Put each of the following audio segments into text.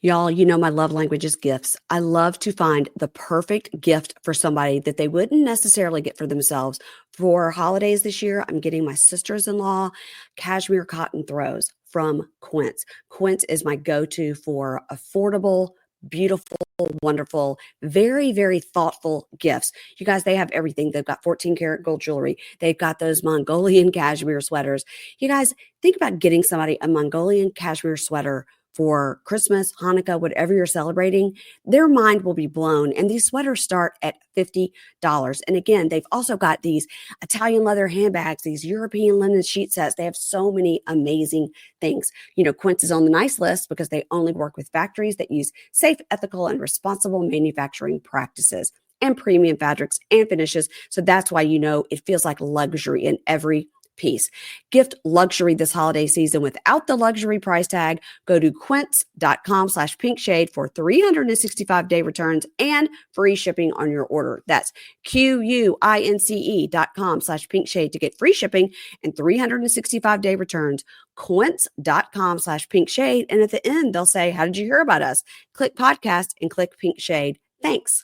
Y'all, you know my love language is gifts. I love to find the perfect gift for somebody that they wouldn't necessarily get for themselves. For holidays this year, I'm getting my sisters-in-law cashmere cotton throws from Quince. Quince is my go-to for affordable, beautiful, wonderful, very, very thoughtful gifts. You guys, they have everything. They've got 14 karat gold jewelry. They've got those Mongolian cashmere sweaters. You guys, think about getting somebody a Mongolian cashmere sweater for Christmas, Hanukkah, whatever you're celebrating. Their mind will be blown. And these sweaters start at $50. And again, they've also got these Italian leather handbags, these European linen sheet sets. They have so many amazing things. You know, Quince is on the nice list because they only work with factories that use safe, ethical, and responsible manufacturing practices and premium fabrics and finishes. So that's why, you know, it feels like luxury in every piece. Gift luxury this holiday season without the luxury price tag. Go to quince.com/pinkshade for 365-day returns and free shipping on your order. That's QUINCE.com/pinkshade to get free shipping and 365-day returns. Quince.com/pinkshade. And at the end, they'll say, how did you hear about us? Click podcast and click Pink Shade. Thanks.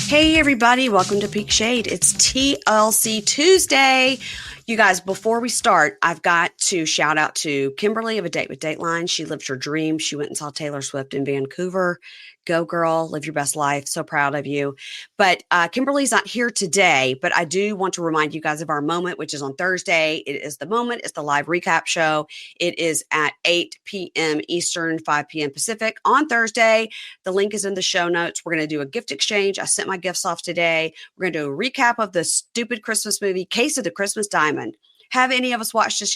Hey, everybody. Welcome to Peak Shade. It's TLC Tuesday. You guys, before we start, I've got to shout out to Kimberly of A Date with Dateline. She lived her dream. She went and saw Taylor Swift in Vancouver. Go, girl. Live your best life. So proud of you. But Kimberly's not here today, but I do want to remind you guys of our moment, which is on Thursday. It is the moment. It's the live recap show. It is at 8 p.m. Eastern, 5 p.m. Pacific on Thursday. The link is in the show notes. We're going to do a gift exchange. I sent my gifts off today. We're going to do a recap of the stupid Christmas movie, Case of the Christmas Diamond. Have any of us watched it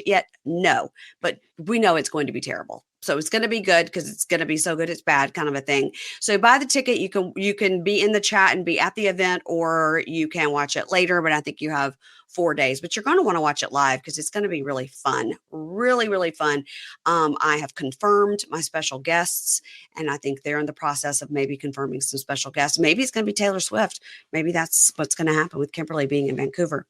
yet? No, but we know it's going to be terrible. So it's going to be good because it's going to be so good it's bad kind of a thing. So buy the ticket. You can be in the chat and be at the event, or you can watch it later. But I think you have 4 days. But you're going to want to watch it live because it's going to be really fun, really, really fun. I have confirmed my special guests, and I think they're in the process of maybe confirming some special guests. Maybe it's going to be Taylor Swift. Maybe that's what's going to happen with Kimberly being in Vancouver.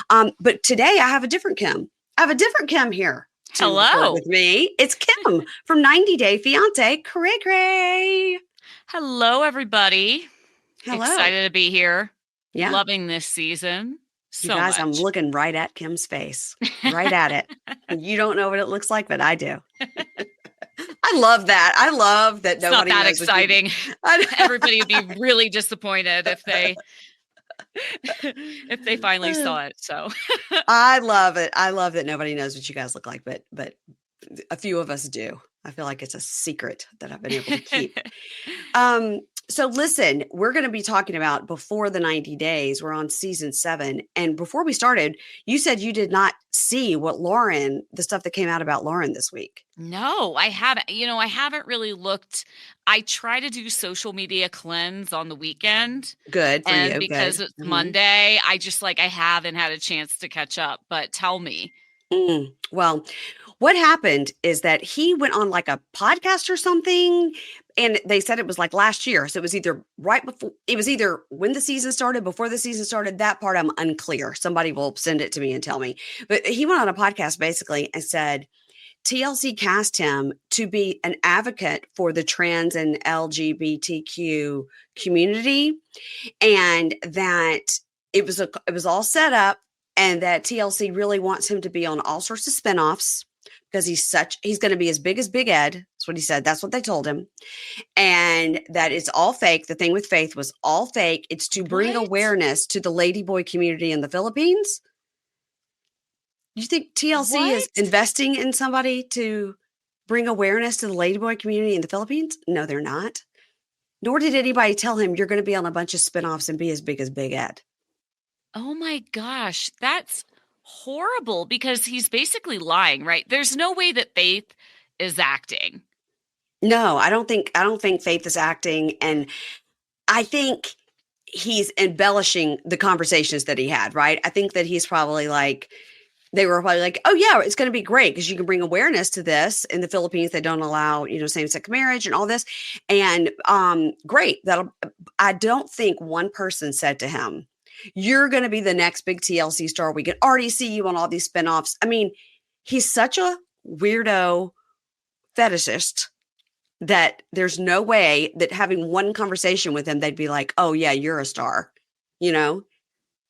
But today I have a different Kim. I have a different Kim here. Hello. With me. It's Kim from 90 Day Fiance, Cray Cray. Hello, everybody. Hello. Excited to be here. Yeah. Loving this season. You guys, much. I'm looking right at Kim's face, right at it. You don't know what it looks like, but I do. I love that. I love that nobody knows. It's not that exciting. Everybody would be really disappointed if they finally saw it. So I love it. I love that nobody knows what you guys look like, but a few of us do. I feel like it's a secret that I've been able to keep. So listen, we're going to be talking about Before the 90 Days. We're on season 7. And before we started, you said you did not see the stuff that came out about Lauren this week. No, I haven't. I haven't really looked. I try to do social media cleanse on the weekend. Good for you. Because it's Monday, I haven't had a chance to catch up, but tell me. Well, what happened is that he went on like a podcast or something, and they said it was like last year. So it was either when the season started, before the season started. That part I'm unclear. Somebody will send it to me and tell me. But he went on a podcast basically and said TLC cast him to be an advocate for the trans and LGBTQ community, and that it was all set up, and that TLC really wants him to be on all sorts of spinoffs because he's going to be as big as Big Ed. That's what he said. That's what they told him. And that it's all fake. The thing with Faith was all fake. It's to bring awareness to the ladyboy community in the Philippines. You think TLC is investing in somebody to bring awareness to the ladyboy community in the Philippines? No, they're not. Nor did anybody tell him you're going to be on a bunch of spinoffs and be as big as Big Ed. Oh my gosh, that's horrible because he's basically lying, right? There's no way that Faith is acting. No, I don't think Faith is acting, and I think he's embellishing the conversations that he had, right? I think that he's probably like they were probably like, oh yeah, it's going to be great because you can bring awareness to this. In the Philippines, they don't allow, same-sex marriage and all this. And great. I don't think one person said to him, you're going to be the next big TLC star. We can already see you on all these spinoffs. I mean, he's such a weirdo fetishist that there's no way that having one conversation with him, they'd be like, oh yeah, you're a star, you know?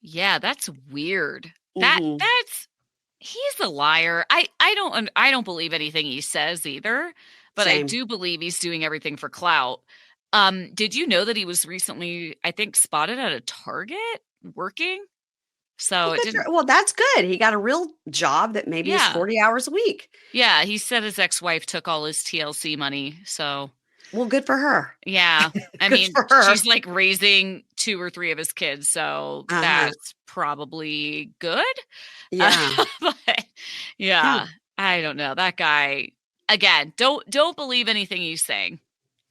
Yeah, that's weird. Mhm. He's a liar. I don't believe anything he says either, but I Same. do believe he's doing everything for clout. Did you know that he was recently, I think, spotted at a Target working? So Well, it good didn't. well, that's good. He got a real job that maybe is Yeah. 40 hours a week. Yeah, he said his ex-wife took all his TLC money. So, Well, good for her. yeah. I Good mean, for her. she's like raising 2 or 3 of his kids, so Uh-huh. that's probably good. Yeah. But Yeah. yeah, I don't know. That guy, again, don't believe anything he's saying.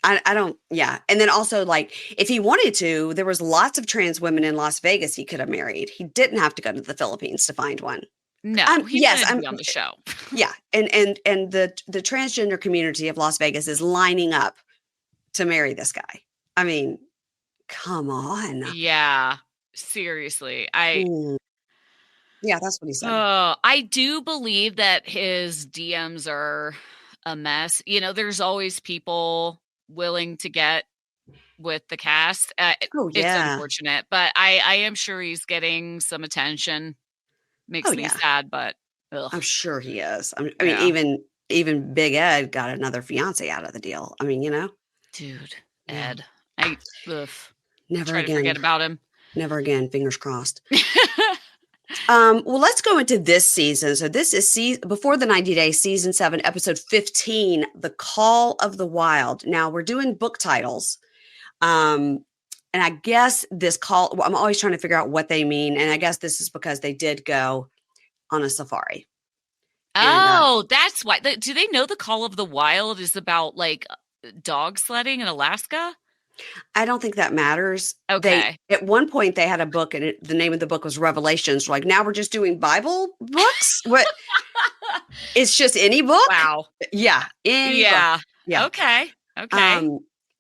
I don't yeah. And then also, like, if he wanted to, there was lots of trans women in Las Vegas he could have married. He didn't have to go to the Philippines to find one. No, he Yes, wanted to be on the show. yeah. And the transgender community of Las Vegas is lining up to marry this guy. I mean, come on. Yeah, seriously. Mm. Yeah, that's what he said. I do believe that his DMs are a mess. There's always people willing to get with the cast. Oh, It's yeah. unfortunate, but I am sure he's getting some attention. Oh, Makes me yeah. sad, but ugh, I'm sure he is. I mean, yeah, even Big Ed got another fiance out of the deal. I mean, dude, yeah. Ed, I ugh, Never try to forget again. about him. Never again. Fingers crossed. Well, let's go into this season. So this is before the 90 days, season 7, episode 15, The Call of the Wild. Now we're doing book titles. And I guess I'm always trying to figure out what they mean. And I guess this is because they did go on a safari. And Oh, that's why. Do they know the Call of the Wild is about like dog sledding in Alaska? I don't think that matters. Okay. At one point they had a book, and the name of the book was Revelations. Like, now we're just doing Bible books. What? It's just any book? Wow. Yeah, any book. Yeah. Yeah. Okay. Okay.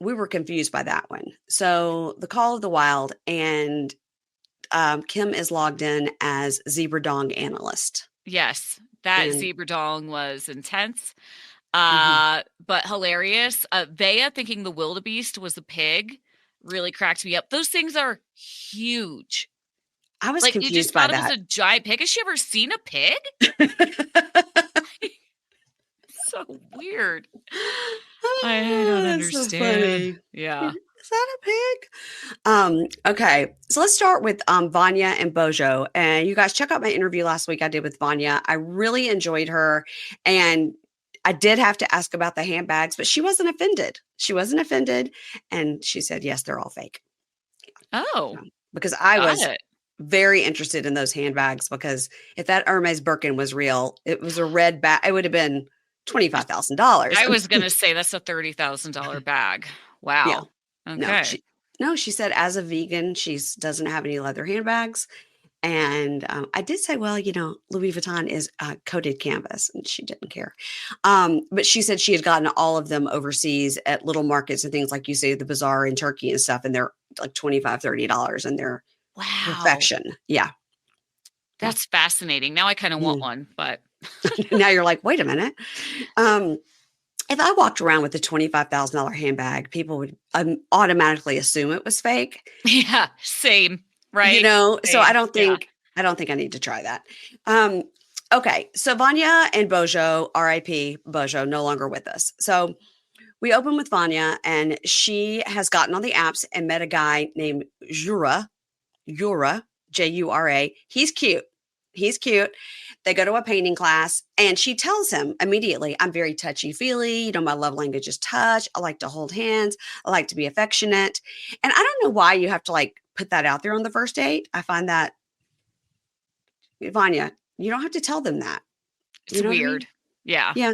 We were confused by that one. So the Call of the Wild, and Kim is logged in as Zebra Dong analyst. Yes, that And zebra dong was intense, mhm. but hilarious. Vea thinking the wildebeest was a pig really cracked me up. Those things are huge. I was Like, you just confused by thought it was that. a giant pig. Has she ever seen a pig? So weird. I don't That's so understand. funny. Yeah. Is that a pig? Okay. So let's start with Vanya and Bojo. And you guys check out my interview last week I did with Vanya. I really enjoyed her. And I did have to ask about the handbags, but she wasn't offended. She wasn't offended. And she said, yes, they're all fake. Oh, Because I got was it. very interested in those handbags, because if that Hermes Birkin was real, it was a red bag. It would have been $25,000. I was gonna say that's a $30,000 bag. Yeah. Wow. No, Okay. she said as a vegan, she doesn't have any leather handbags. And I did say, well, Louis Vuitton is coated canvas, and she didn't care. But she said she had gotten all of them overseas at little markets and things like you say, the bazaar in Turkey and stuff. And they're like $25, $30, and they're Wow. perfection. Yeah. Yeah. That's fascinating. Now I kind of want Mm. one, but Now you're like, wait a minute. If I walked around with a $25,000 handbag, people would automatically assume it was fake. yeah, same, right? So I Same. don't Yeah. think I need to try that. Okay, so Vanya and Bojo, R.I.P. Bojo, no longer with us. So we open with Vanya, and she has gotten on the apps and met a guy named Jura, Jura. He's cute. He's cute. They go to a painting class, and she tells him immediately, I'm very touchy-feely. My love language is touch. I like to hold hands. I like to be affectionate. And I don't know why you have to like put that out there on the first date. I find that, Vanya, you don't have to tell them that. It's You know what I mean? weird. Yeah. Yeah.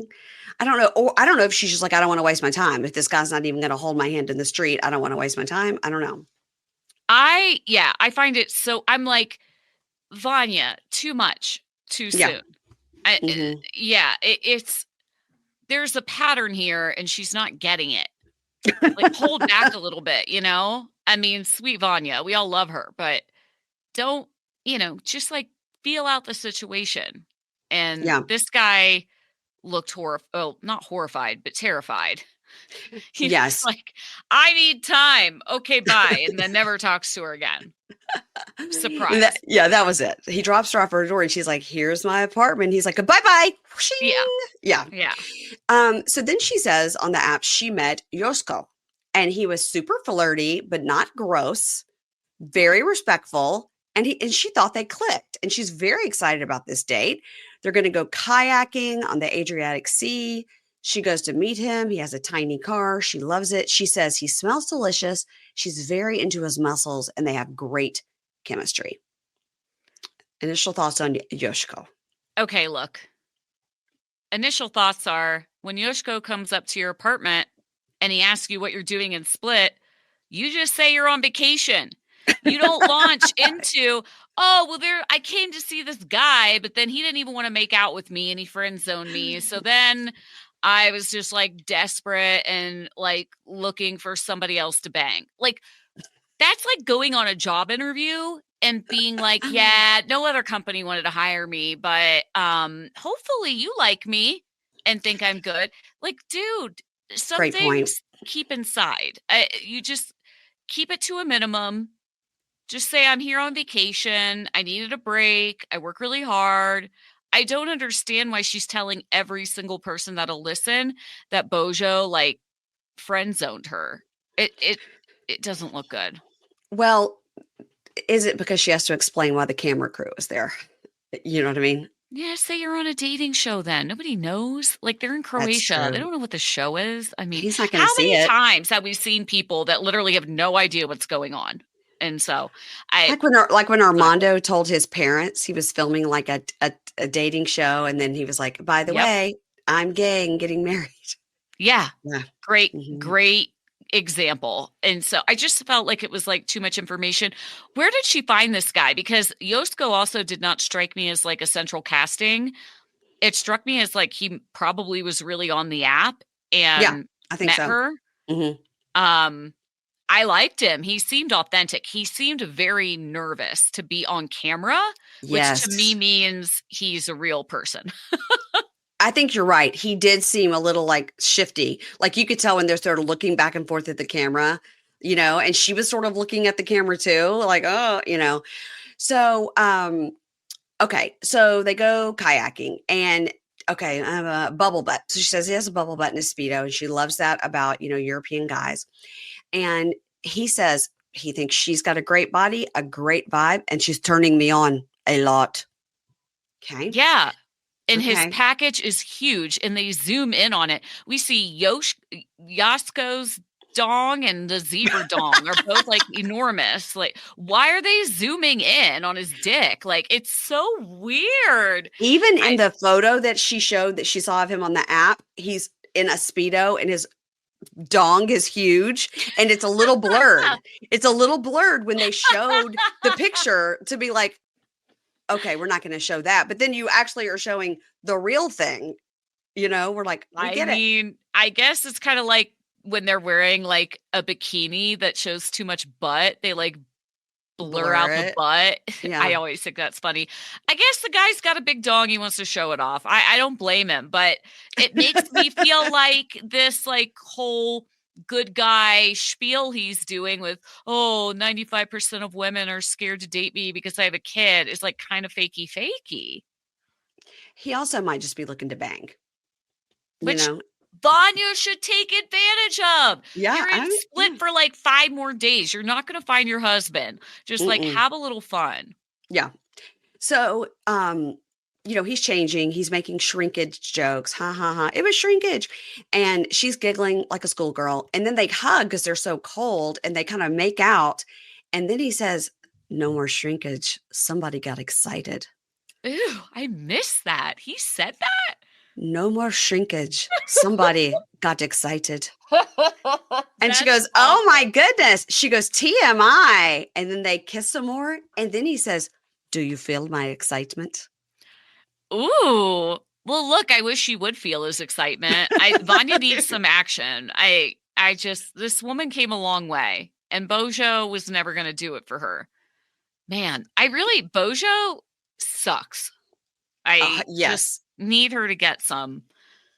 I don't know. Or I don't know if she's just like, I don't want to waste my time. If this guy's not even going to hold my hand in the street, I don't want to waste my time. I don't know. I find it so I'm like, Vanya, too much. too Yeah. soon. Mhm. It's there's a pattern here and she's not getting it. Like, hold back a little bit, you know? I mean, sweet Vanya, we all love her, but don't, just like feel out the situation. And Yeah. this guy looked not horrified, but terrified. He was Yes. like, I need time. Okay, bye. And then never talks to her again. And Surprise. that was it. He drops her off her door and she's like, "Here's my apartment." He's like, "Bye-bye." Yeah. Yeah. Yeah. So then she says on the app she met Yosko and he was super flirty, but not gross, very respectful. And she thought they clicked and she's very excited about this date. They're going to go kayaking on the Adriatic Sea. She goes to meet him. He has a tiny car. She loves it. She says he smells delicious. She's very into his muscles and they have great chemistry. Initial thoughts on Yoshiko. Okay, look. Initial thoughts are when Yoshiko comes up to your apartment and he asks you what you're doing in Split, you just say you're on vacation. You don't launch into, oh, well, I came to see this guy, but then he didn't even want to make out with me and he friend zoned me. So then I was just like desperate and like looking for somebody else to bang. Like, that's like going on a job interview and being like, yeah, no other company wanted to hire me, but hopefully you like me and think I'm good. Like, dude, some Great point. things keep inside. You just keep it to a minimum. Just say, I'm here on vacation. I needed a break. I work really hard. I don't understand why she's telling every single person that'll listen that Bojo like friend zoned her. It doesn't look good. Well, is it because she has to explain why the camera crew is there? You know what I mean? Yeah, say you're on a dating show then. Nobody knows. Like, they're in That's Croatia. They true. don't know what the show is. I mean, He's not going how to see many it. times have we seen people that literally have no idea what's going on? And so I Like when not good. Armando told his parents he was filming like a dating show, and then he was like, "By the Yep. way, I'm gay and getting married." Yeah. Yeah. Great, Mhm. great example. And so I just felt like it was like too much information. Where did she find this guy? Because Yosko also did not strike me as like a central casting. It struck me as like he probably was really on the app Yeah, and I think met so. her. Mhm. Um, I liked him. He seemed authentic. He seemed very nervous to be on camera, which to me Yes. means he's a real person. I think you're right. He did seem a little like shifty. Like you could tell when they're sort of looking back and forth at the camera, and she was sort of looking at the camera too, like, oh. So, okay. So they go kayaking and okay, I have a bubble butt. So she says he has a bubble butt in his Speedo and she loves that about, European guys. And he says he thinks she's got a great body, a great vibe, and she's turning me on a lot. Okay. Yeah. And his Okay. package is huge and they zoom in on it. We see Yasko's dong and the zebra dong are both like enormous. Like, why are they zooming in on his dick? Like, it's so weird. Even in I the photo that she showed that she saw of him on the app, he's in a Speedo and his dong is huge and it's a little blurred. It's a little blurred when they showed the picture to be like, okay, we're not going to show that. But then you actually are showing the real thing. We're like, we I get it. mean, I guess it's kind of like when they're wearing like a bikini that shows too much butt, they like blur Blur out the it. butt. I Yeah. always think that's funny. I guess the guy's got a big dong. He wants to show it off. I don't blame him, but it makes me feel like this like whole good guy spiel he's doing with, oh, 95% of women are scared to date me because I have a kid is like kind of fakey, He also might just be looking to bang, you which know? Vanya should take advantage of. Yeah. You're in Split Yeah. for like 5 more days. You're not going to find your husband. Just like Mm-mm. have a little fun. Yeah. So, he's changing. He's making shrinkage jokes. Ha ha ha. It was shrinkage. And she's giggling like a schoolgirl. And then they hug because they're so cold and they kind of make out. And then he says, "No more shrinkage. Somebody got excited." Ooh, I missed that. He said that? No more shrinkage. Somebody got excited. And she That's goes, "Oh my awesome. goodness." She goes, "TMI." And then they kiss some more. And then he says, "Do you feel my excitement?" Ooh. Well, look, I wish she would feel his excitement. Vanya needs some action. I just this woman came a long way, and Bojo was never going to do it for her. Man, Bojo sucks. I just Yes. need her to get some.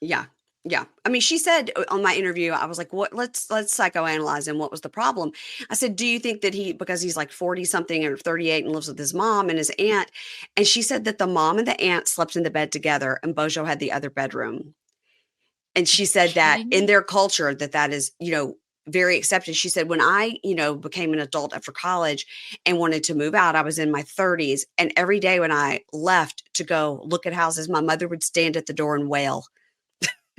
Yeah. Yeah. I mean, she said on my interview, I was like, "What? Let's psychoanalyze him. What was the problem?" I said, "Do you think that because he's like 40 something or 38 and lives with his mom and his aunt?" And she said that the mom and the aunt slept in the bed together, and Bojo had the other bedroom. And she said that Kidding in me? their culture, that is, very accepted. She said, when I, became an adult after college and wanted to move out, I was in my 30s. And every day when I left to go look at houses, my mother would stand at the door and wail.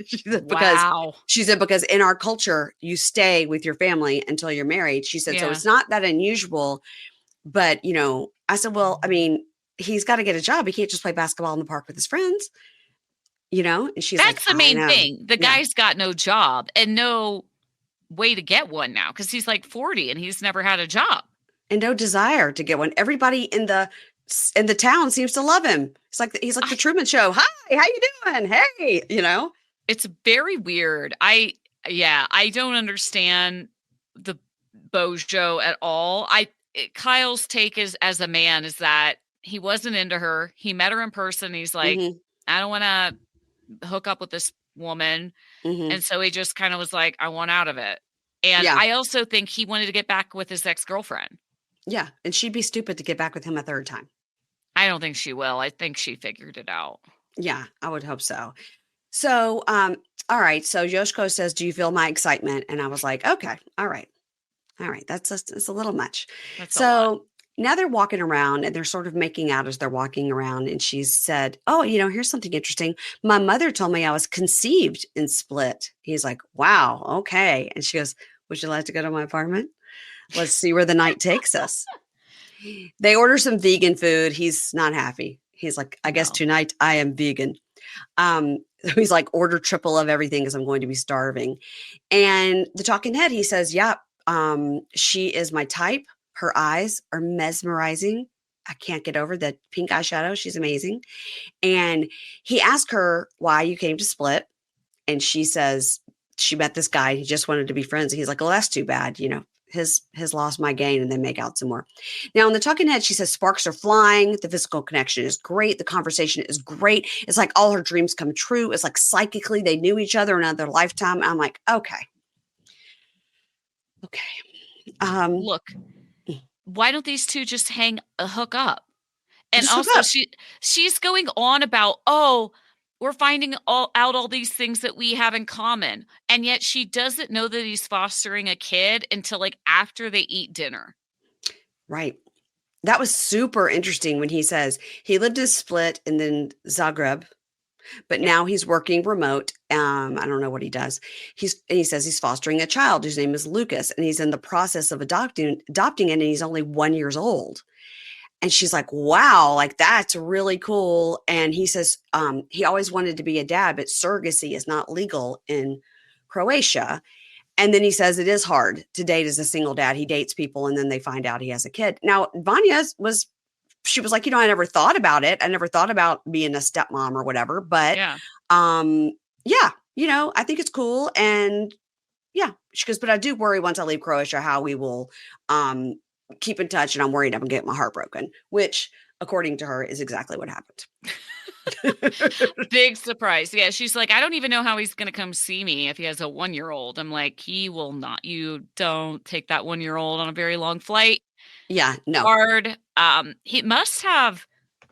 She said, Wow. because in our culture, you stay with your family until you're married. She said, so Yeah. it's not that unusual. But, I said, well, I mean, he's got to get a job. He can't just play basketball in the park with his friends, And she's like, That's the I main know. thing. The Yeah. guy's got no job and no way to get one now because he's like 40 and he's never had a job. And no desire to get one. Everybody in the town seems to love him. He's like the I, Truman Show. Hi, how you doing? Hey. it's very weird. I don't understand the Bojo at all. Kyle's take is as a man is that he wasn't into her. He met her in person. He's like, Mhm. I don't want to hook up with this woman. Mhm. And so he just kind of was like, I want out of it. And Yeah. I also think he wanted to get back with his ex-girlfriend. Yeah. And she'd be stupid to get back with him a third time. I don't think she will. I think she figured it out. Yeah, I would hope so. So, all right. So Yoshiko says, "Do you feel my excitement?" And I was like, "Okay, all right, all right. It's a little much." That's a lot. So now they're walking around and they're sort of making out as they're walking around. And she said, "Oh, here's something interesting. My mother told me I was conceived in Split." He's like, "Wow, okay." And she goes, "Would you like to go to my apartment? Let's see where the night takes us." They order some vegan food. He's not happy. He's like, "I guess No. tonight I am vegan." Um, he's like, "Order triple of everything because I'm going to be starving." And the talking head, he says, "Yeah, she is my type. Her eyes are mesmerizing. I can't get over the pink eyeshadow. She's amazing." And he asked her why you came to Split. And she says she met this guy. He just wanted to be friends. And he's like, "Well, that's too bad. His lost my gain," and they make out some more. Now, in the talking head, she says sparks are flying. The physical connection is great. The conversation is great. It's like all her dreams come true. It's like psychically they knew each other in another lifetime. I'm like, okay. Okay. Um, Look, why don't these two just hang a hook up? And just hook also up. she's going on about, "Oh, we're finding all these things that we have in common." And yet she doesn't know that he's fostering a kid until like after they eat dinner. Right. That was super interesting when he says he lived in Split and then Zagreb, but Yeah. now he's working remote. I don't know what he does. He says he's fostering a child whose name is Lucas, and he's in the process of adopting it, and he's only 1 year old. And she's like, "Wow, like that's really cool." And he says he always wanted to be a dad, but surrogacy is not legal in Croatia. And then he says it is hard to date as a single dad. He dates people and then they find out he has a kid. Now, she was like, I never thought about it. I never thought about being a stepmom or whatever. But Yeah. um, yeah, I think it's cool. And yeah, she goes, "But I do worry once I leave Croatia how we will keep in touch. And I'm worried I'm going to get my heart broken," which, according to her, is exactly what happened. Big surprise. Yeah, she's like, "I don't even know how he's going to come see me if he has a 1-year-old." I'm like, "He will not. You don't take that 1-year-old on a very long flight." Yeah, no. Hard. He must have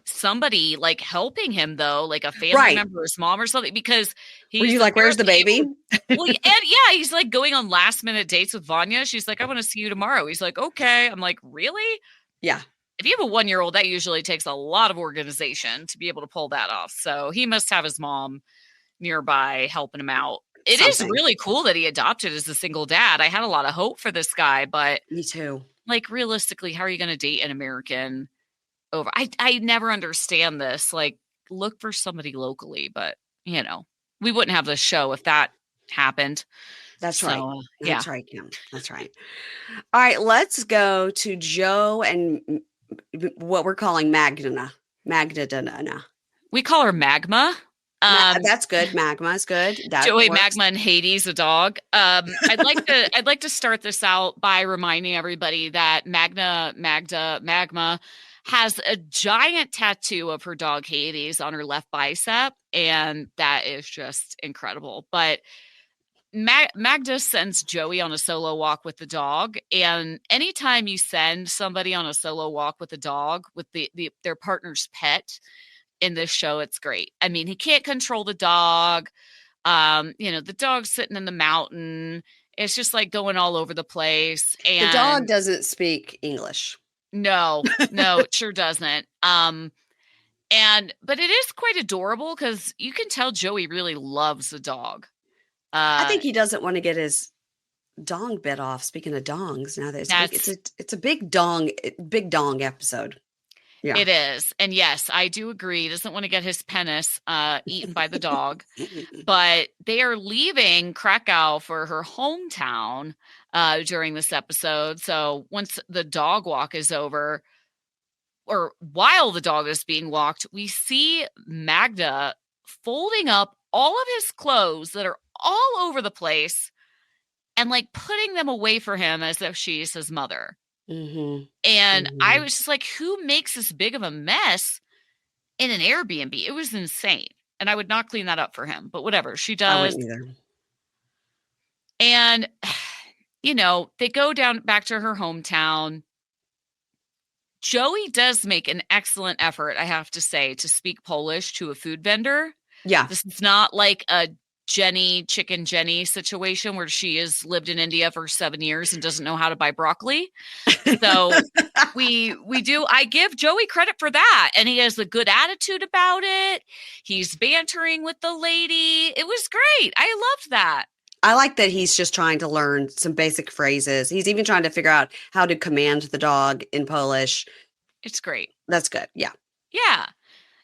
somebody like helping him though, like a family Right. member, his mom or something, because Were you he's like, "Where's the apparently baby?" able. Well, and yeah, he's like going on last minute dates with Vanya. She's like, "I want to see you tomorrow." He's like, "Okay." I'm like, "Really?" Yeah. If you have a 1-year-old, that usually takes a lot of organization to be able to pull that off. So he must have his mom nearby helping him out. It is Something. really cool that he adopted as a single dad. I had a lot of hope for this guy, but Me too. like realistically, how are you going to date an American over? I never understand this. Like, look for somebody locally, but we wouldn't have this show if that happened. That's right. So yeah. That's right, Kim. That's right. All right, let's go to Joe and what we're calling Magdalena. Magdalena. We call her Magma. Um, That's good. Magma is good. That Joey works. Magma and Hades, a dog. I'd like to start this out by reminding everybody that Magma has a giant tattoo of her dog Hades on her left bicep, and that is just incredible. But Magda sends Joey on a solo walk with the dog, and anytime you send somebody on a solo walk with a dog with their partner's pet in this show, it's great. I mean, he can't control the dog. The dog's sitting in the mountain. It's just like going all over the place. The dog And doesn't speak English. no, it sure doesn't. But it is quite adorable because you can tell Joey really loves the dog. I think he doesn't want to get his dong bit off. Speaking of dongs, now it's a big dong episode. Yeah. It is. And yes, I do agree. He doesn't want to get his penis eaten by the dog. But they are leaving Krakow for her hometown during this episode. So once the dog walk is over, or while the dog is being walked, we see Magda folding up all of his clothes that are all over the place and like putting them away for him as if she's his mother. Mm-hmm. And Mm-hmm. I was just like, who makes this big of a mess in an Airbnb? It was insane. And I would not clean that up for him, but whatever, she does. I wouldn't either. And, they go down back to her hometown. Joey does make an excellent effort, I have to say, to speak Polish to a food vendor. Yeah. This is not like a Chicken Jenny situation where she has lived in India for 7 years and doesn't know how to buy broccoli. So I give Joey credit for that. And he has a good attitude about it. He's bantering with the lady. It was great. I loved that. I like that he's just trying to learn some basic phrases. He's even trying to figure out how to command the dog in Polish. It's great. That's good. Yeah. Yeah.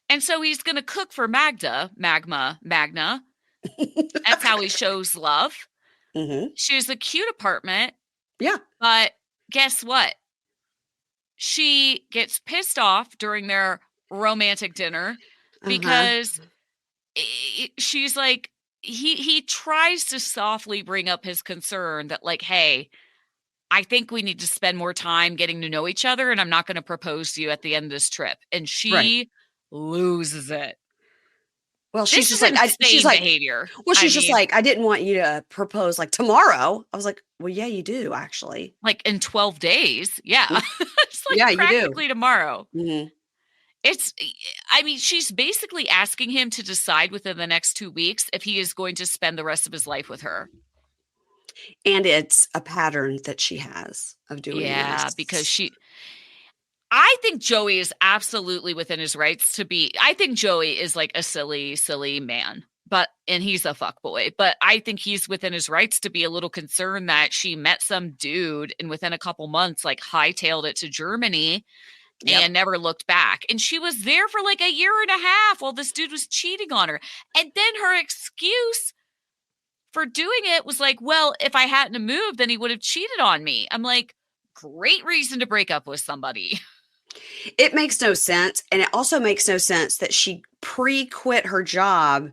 And so he's going to cook for Magna. That's how he shows love. Mm-hmm. She has a cute apartment. Yeah. But guess what? She gets pissed off during their romantic dinner because she's like, he tries to softly bring up his concern that like, hey, I think we need to spend more time getting to know each other, and I'm not going to propose to you at the end of this trip. And she loses it. Well, she's This just is like, she's like, behavior. well, she's just like, I didn't want you to propose like tomorrow. I was like, well, yeah, you do actually. Like in 12 days. Yeah. It's like Yeah, you do. practically tomorrow. Mm-hmm. She's basically asking him to decide within the next 2 weeks if he is going to spend the rest of his life with her. And it's a pattern that she has of doing this. Because I think Joey is absolutely within his rights to be. I think Joey is like a silly, silly man, and he's a fuckboy. But I think he's within his rights to be a little concerned that she met some dude and within a couple months, like hightailed it to Germany and never looked back. And she was there for like a year and a half while this dude was cheating on her. And then her excuse for doing it was like, well, if I hadn't moved, then he would have cheated on me. I'm like, great reason to break up with somebody. It makes no sense. And it also makes no sense that she pre-quit her job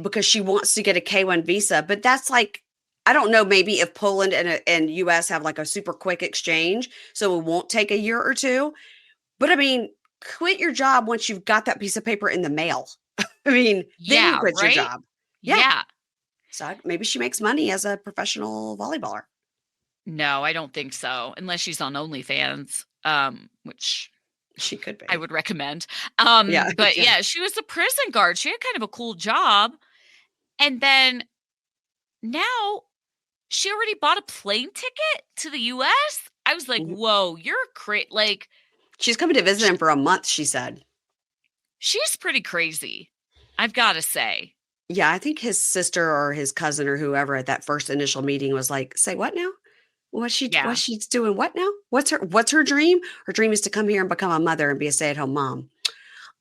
because she wants to get a K-1 visa. But that's like, I don't know, maybe if Poland and US have like a super quick exchange, so it won't take a year or two. But I mean, quit your job once you've got that piece of paper in the mail. I mean, then you quit your job. Yeah. So maybe she makes money as a professional volleyballer. No, I don't think so. Unless she's on OnlyFans, which she could be. I would recommend. But yeah, she was a prison guard. She had kind of a cool job. And then now she already bought a plane ticket to the US. I was like, whoa, you're crazy. Like, she's coming to visit him for a month, she said. She's pretty crazy, I've got to say. Yeah, I think his sister or his cousin or whoever at that first initial meeting was like, say what now? What's she doing what now? What's her dream? Her dream is to come here and become a mother and be a stay-at-home mom.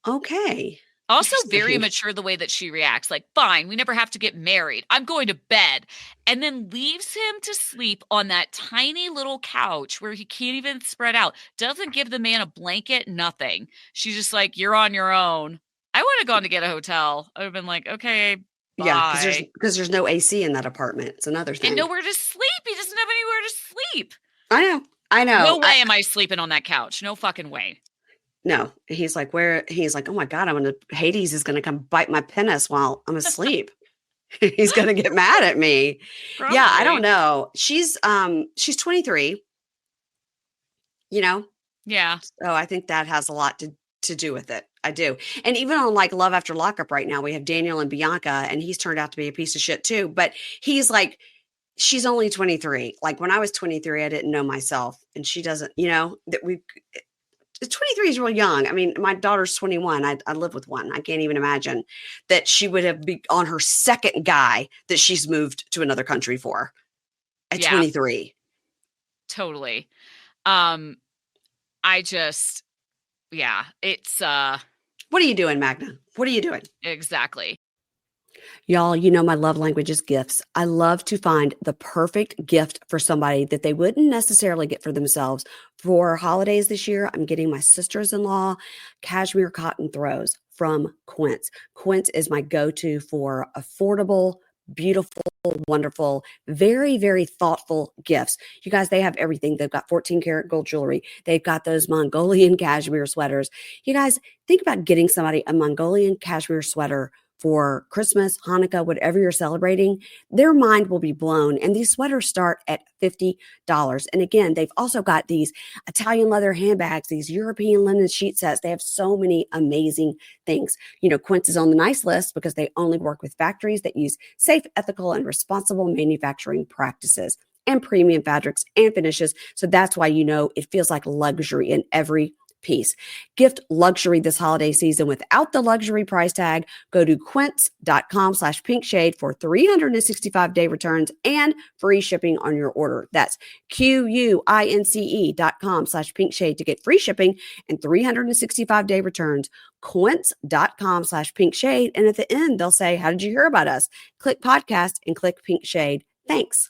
Okay. Also very mature the way that she reacts. Like, fine, we never have to get married. I'm going to bed. And then leaves him to sleep on that tiny little couch where he can't even spread out. Doesn't give the man a blanket, nothing. She's just like, you're on your own. I would have gone to get a hotel. I would have been like, okay, Yeah, bye. because there's no AC in that apartment. It's another And thing. nowhere to sleep. He doesn't have anywhere to sleep. I know. I No know. way am I sleeping on that couch. No fucking way. No. He's like, where? He's like, oh my God, Hades is gonna come bite my penis while I'm asleep. He's gonna get mad at me. Yeah, I don't Probably. know. She's 23, you know? Yeah. So I think that has a lot to do with it. I do. And even on like Love After Lockup right now, we have Daniel and Bianca, and he's turned out to be a piece of shit too. But he's like, she's only 23. Like when I was 23, I didn't know myself. And she doesn't, that 23 is real young. I mean, my daughter's 21. I live with one. I can't even imagine that she would have been on her second guy that she's moved to another country for at Yeah, 23. totally. I just, yeah, it's What are you doing, Magna? What are you doing? exactly. Y'all, my love language is gifts. I love to find the perfect gift for somebody that they wouldn't necessarily get for themselves. For holidays this year, I'm getting my sisters-in-law cashmere cotton throws from Quince. Quince is my go-to for affordable, beautiful, wonderful, very, very thoughtful gifts. You guys, they have everything. They've got 14 karat gold jewelry. They've got those Mongolian cashmere sweaters. You guys, think about getting somebody a Mongolian cashmere sweater for Christmas, Hanukkah, whatever you're celebrating. Their mind will be blown. And these sweaters start at $50. And again, they've also got these Italian leather handbags, these European linen sheet sets. They have so many amazing things. Quince is on the nice list because they only work with factories that use safe, ethical, and responsible manufacturing practices and premium fabrics and finishes. So that's why it feels like luxury in every piece. Gift luxury this holiday season without the luxury price tag. Go to quince.com/pinkshade for 365-day returns and free shipping on your order. That's QUINCE.com/pinkshade to get free shipping and 365-day returns. Quince.com/pinkshade. And at the end, they'll say, how did you hear about us? Click podcast and click Pink Shade. Thanks.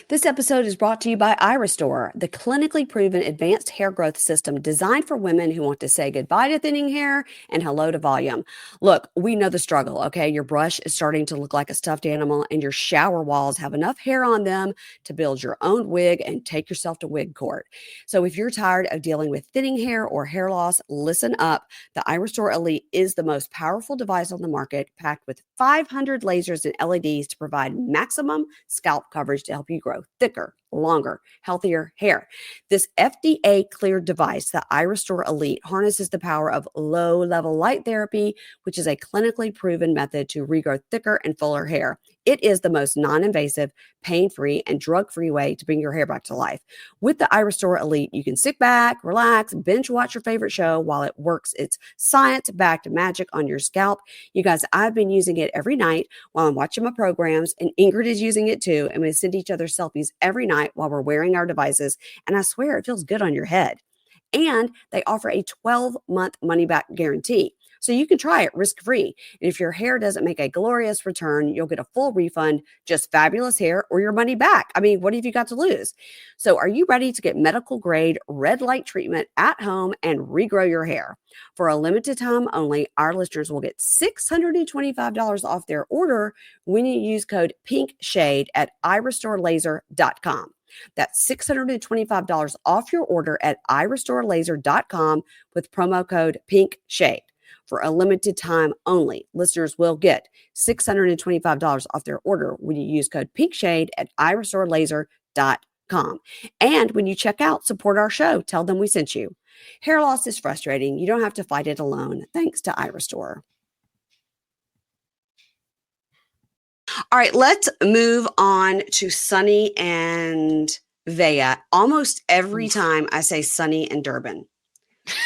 This episode is brought to you by iRestore, the clinically proven advanced hair growth system designed for women who want to say goodbye to thinning hair and hello to volume. Look, we know the struggle, okay? Your brush is starting to look like a stuffed animal and your shower walls have enough hair on them to build your own wig and take yourself to wig court. So if you're tired of dealing with thinning hair or hair loss, listen up. The iRestore Elite is the most powerful device on the market, packed with 500 lasers and LEDs to provide maximum scalp coverage to help you grow thicker, longer, healthier hair. This FDA cleared device, the iRestore Elite, harnesses the power of low-level light therapy, which is a clinically proven method to regrow thicker and fuller hair. It is the most non-invasive, pain-free, and drug-free way to bring your hair back to life. With the iRestore Elite, you can sit back, relax, binge watch your favorite show while it works its science-backed magic on your scalp. You guys, I've been using it every night while I'm watching my programs, and Ingrid is using it too, and we send each other selfies every night while we're wearing our devices, and I swear it feels good on your head. And they offer a 12-month money-back guarantee. So you can try it risk-free. And if your hair doesn't make a glorious return, you'll get a full refund, just fabulous hair, or your money back. I mean, what have you got to lose? So are you ready to get medical-grade red light treatment at home and regrow your hair? For a limited time only, our listeners will get $625 off their order when you use code PINKSHADE at irestorelaser.com. That's $625 off your order at irestorelaser.com with promo code PINKSHADE. For a limited time only, listeners will get $625 off their order when you use code PINKSHADE at irestorelaser.com. And when you check out, support our show. Tell them we sent you. Hair loss is frustrating. You don't have to fight it alone. Thanks to iRestore. All right, let's move on to Sunny and Vea. Almost every time I say Sunny and Durban,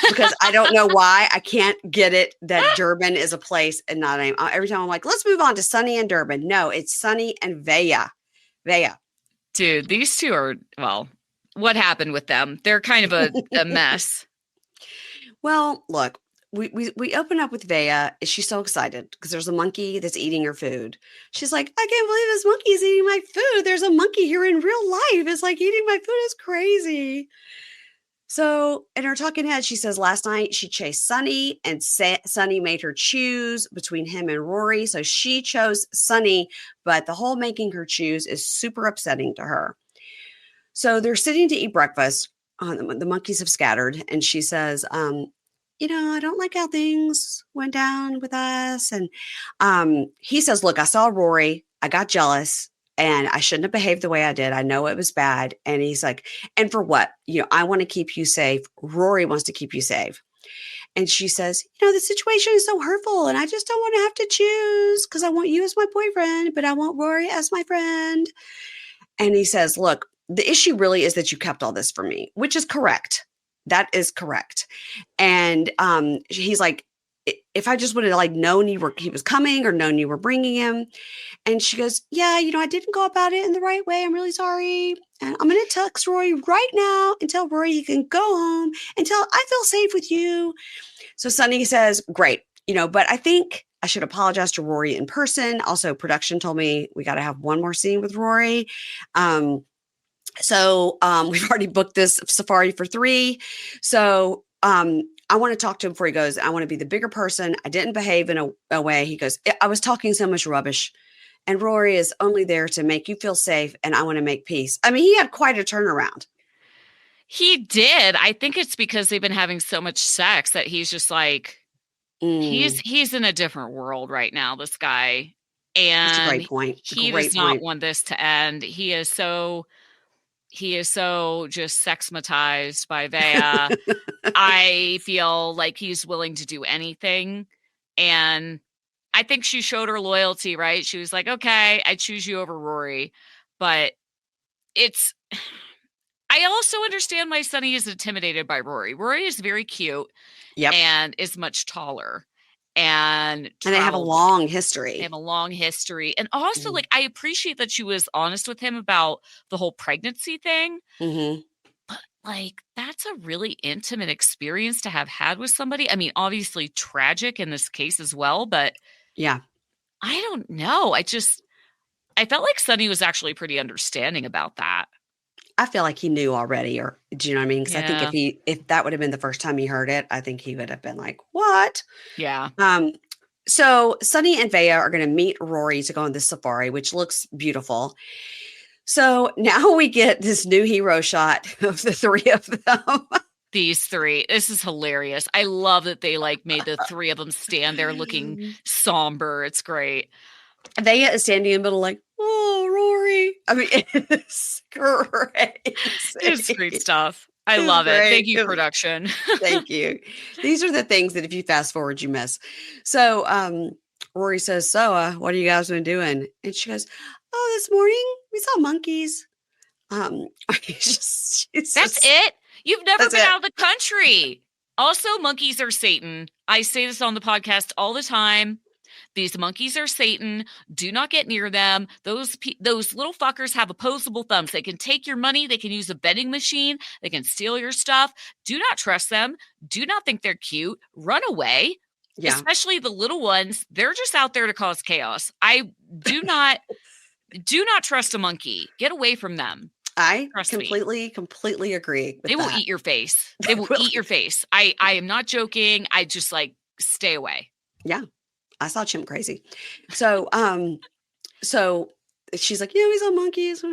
because I don't know why. I can't get it that Durban is a place and not a name. Every time I'm like, let's move on to Sunny and Durban. No, it's Sunny and Vea. Vea. Dude, these two are, well, what happened with them? They're kind of a mess. Well, look, we open up with Vea. She's so excited because there's a monkey that's eating her food. She's like, I can't believe this monkey is eating my food. There's a monkey here in real life. It's like eating my food is crazy. So in her talking head, she says last night she chased Sunny and Sunny made her choose between him and Rory. So she chose Sunny, but the whole making her choose is super upsetting to her. So they're sitting to eat breakfast. The monkeys have scattered, and she says, I don't like how things went down with us. And he says, look, I saw Rory. I got jealous. And I shouldn't have behaved the way I did. I know it was bad. And he's like, and for what? I want to keep you safe. Rory wants to keep you safe. And she says, the situation is so hurtful and I just don't want to have to choose because I want you as my boyfriend, but I want Rory as my friend. And he says, look, the issue really is that you kept all this from me, which is correct. That is correct. And he's like, if I just would have known he was coming or known you were bringing him. And she goes, yeah, I didn't go about it in the right way. I'm really sorry. And I'm going to text Rory right now and tell Rory he can go home until I feel safe with you. So Sunny says, great, but I think I should apologize to Rory in person. Also, production told me we got to have one more scene with Rory. So we've already booked this safari for 3. So I want to talk to him before he goes. I want to be the bigger person. I didn't behave in a way. He goes, I was talking so much rubbish. And Rory is only there to make you feel safe. And I want to make peace. I mean, he had quite a turnaround. He did. I think it's because they've been having so much sex that he's just like, he's in a different world right now, this guy. And that's a great point. He does not want this to end. He is so just sexmatized by Vea. I feel like he's willing to do anything. And I think she showed her loyalty, right? She was like, okay, I choose you over Rory. But I also understand why Sunny is intimidated by Rory. Rory is very cute and is much taller. And they have a long history. And also, I appreciate that she was honest with him about the whole pregnancy thing. Mm-hmm. But, that's a really intimate experience to have had with somebody. I mean, obviously tragic in this case as well, but yeah, I don't know. I felt like Sunny was actually pretty understanding about that. I feel like he knew already, or do you know what I mean? Because I think if that would have been the first time he heard it, I think he would have been like, what? Yeah. So Sunny and Vea are going to meet Rory to go on this safari, which looks beautiful. So now we get this new hero shot of the 3 of them. These 3. This is hilarious. I love that they made the 3 of them stand there looking somber. It's great. Vea is standing in the middle oh, Rory. I mean, it's great. It's great stuff. I love it. Thank you, production. Thank you. These are the things that if you fast forward, you miss. So Rory says, so what have you guys been doing? And she goes, oh, this morning we saw monkeys. That's it? You've never been out of the country. Also, monkeys are Satan. I say this on the podcast all the time. These monkeys are Satan. Do not get near them. Those little fuckers have opposable thumbs. They can take your money. They can use a vending machine. They can steal your stuff. Do not trust them. Do not think they're cute. Run away. Yeah. Especially the little ones. They're just out there to cause chaos. I do not trust a monkey. Get away from them. I completely agree with that. They will eat your face. They will eat your face. I am not joking. I just stay away. Yeah. I saw Chimp Crazy. So she's like, we saw monkeys.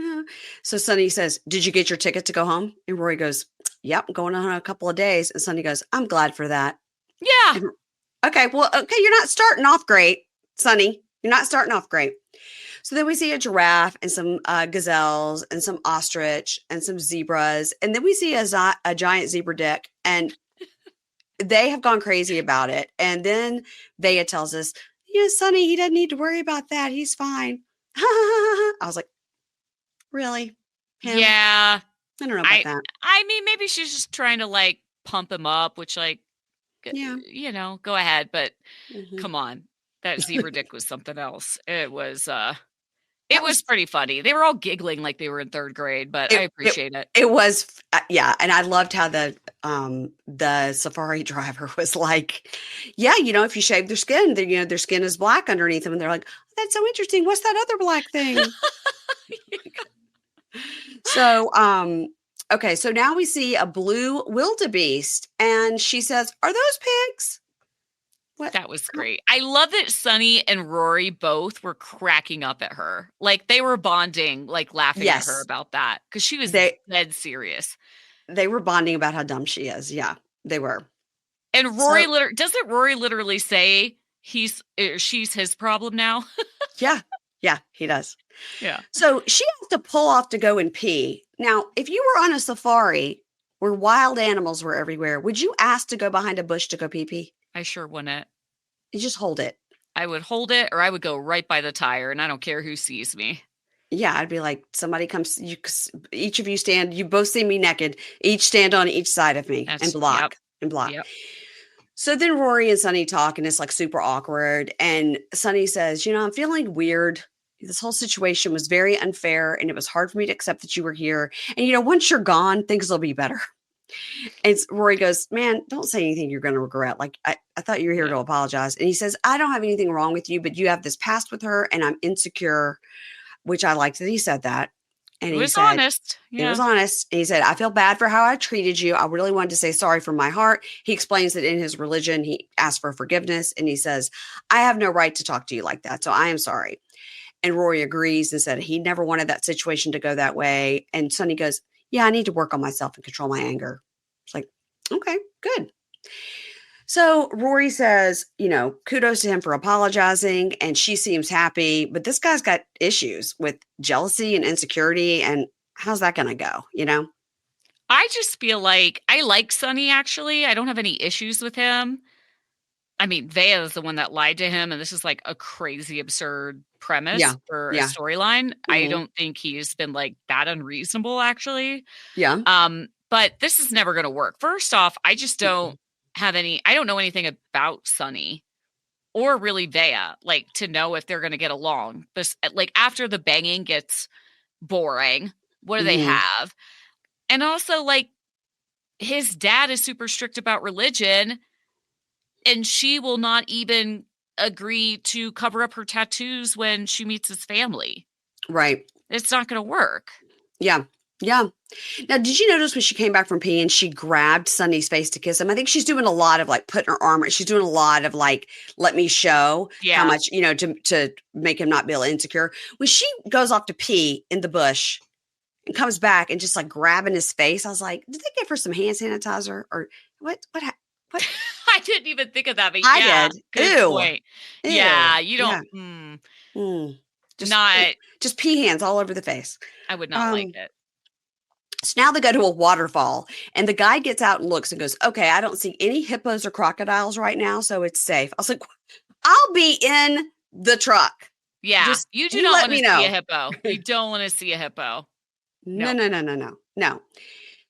So Sunny says, did you get your ticket to go home? And Rory goes, yep, going on a couple of days. And Sunny goes, I'm glad for that. Yeah. And, okay. You're not starting off great, Sunny. You're not starting off great. So then we see a giraffe and some gazelles and some ostrich and some zebras. And then we see a giant zebra dick, and they have gone crazy about it. And then Vea tells us, Sunny, he doesn't need to worry about that. He's fine. I was like, really? Him? Yeah. I don't know about that. I mean, maybe she's just trying to pump him up, which go ahead. But come on, that zebra dick was something else. It was pretty funny. They were all giggling like they were in 3rd grade, but I appreciate it. It was, yeah. And I loved how the safari driver was like, yeah, if you shave their skin, their skin is black underneath them. And they're like, oh, that's so interesting. What's that other black thing? So Okay, so now we see a blue wildebeest, and she says, "Are those pigs?" What? That was great. I love that Sunny and Rory both were cracking up at her. Like they were bonding, like laughing at her Yes, about that because she was they dead serious. they were bonding about how dumb she is. Yeah, they were. And So doesn't Rory literally say she's his problem now? yeah, yeah, he does. Yeah. So she has to pull off to go and pee. Now, if you were on a safari where wild animals were everywhere, would you ask to go behind a bush to go pee pee? I sure wouldn't. You just hold it. I would hold it or I would go right by the tire and I don't care who sees me. Yeah, I'd be like, somebody comes, each of you stand, you both see me naked, each stand on each side of me and That's yep. block and block. Yep. So then Rory and Sunny talk, and it's like super awkward. And Sunny says, I'm feeling weird. This whole situation was very unfair, and it was hard for me to accept that you were here. And, once you're gone, things will be better. And Rory goes, man, don't say anything you're going to regret. Like, I thought you were here to apologize. And he says, I don't have anything wrong with you, but you have this past with her, and I'm insecure, which I liked that he said that. And It he was said, honest. It Yeah. was honest. And he said, I feel bad for how I treated you. I really wanted to say sorry from my heart. He explains that in his religion, he asked for forgiveness. And he says, I have no right to talk to you like that. So I am sorry. And Rory agrees and said he never wanted that situation to go that way. And Sonny goes, yeah, I need to work on myself and control my anger. It's like, okay, good. So Rory says, kudos to him for apologizing, and she seems happy, but this guy's got issues with jealousy and insecurity, and how's that going to go, I just feel like I like Sunny actually. I don't have any issues with him. I mean, Vea is the one that lied to him, and this is like a crazy, absurd premise for a Yeah. storyline. I Mhm. don't think he's been like that unreasonable, actually. Yeah. But this is never going to work. First off, I just don't I don't know anything about Sunny or really Vea, like to know if they're going to get along. This, like after the banging gets boring, what do they Mhm. have? And also, like, his dad is super strict about religion, and she will not even agree to cover up her tattoos when she meets his family. Right. It's not going to work. Yeah. Yeah. Now, did you notice when she came back from peeing, she grabbed Sunny's face to kiss him? I think she's doing a lot of like putting her arm. She's doing a lot of like, let me show how much, to make him not feel insecure. When she goes off to pee in the bush and comes back and just like grabbing his face, I was like, did they give her some hand sanitizer or what? What? I didn't even think of that, but I yeah, did. good Ew. point. Ew. Yeah, you don't. Just pee hands all over the face. I would not like it. So now they go to a waterfall, and the guy gets out and looks and goes, okay, I don't see any hippos or crocodiles right now, so it's safe. I was like, I'll be in the truck. Yeah, Just you do not want to know. see a hippo. You don't want to see a hippo. No.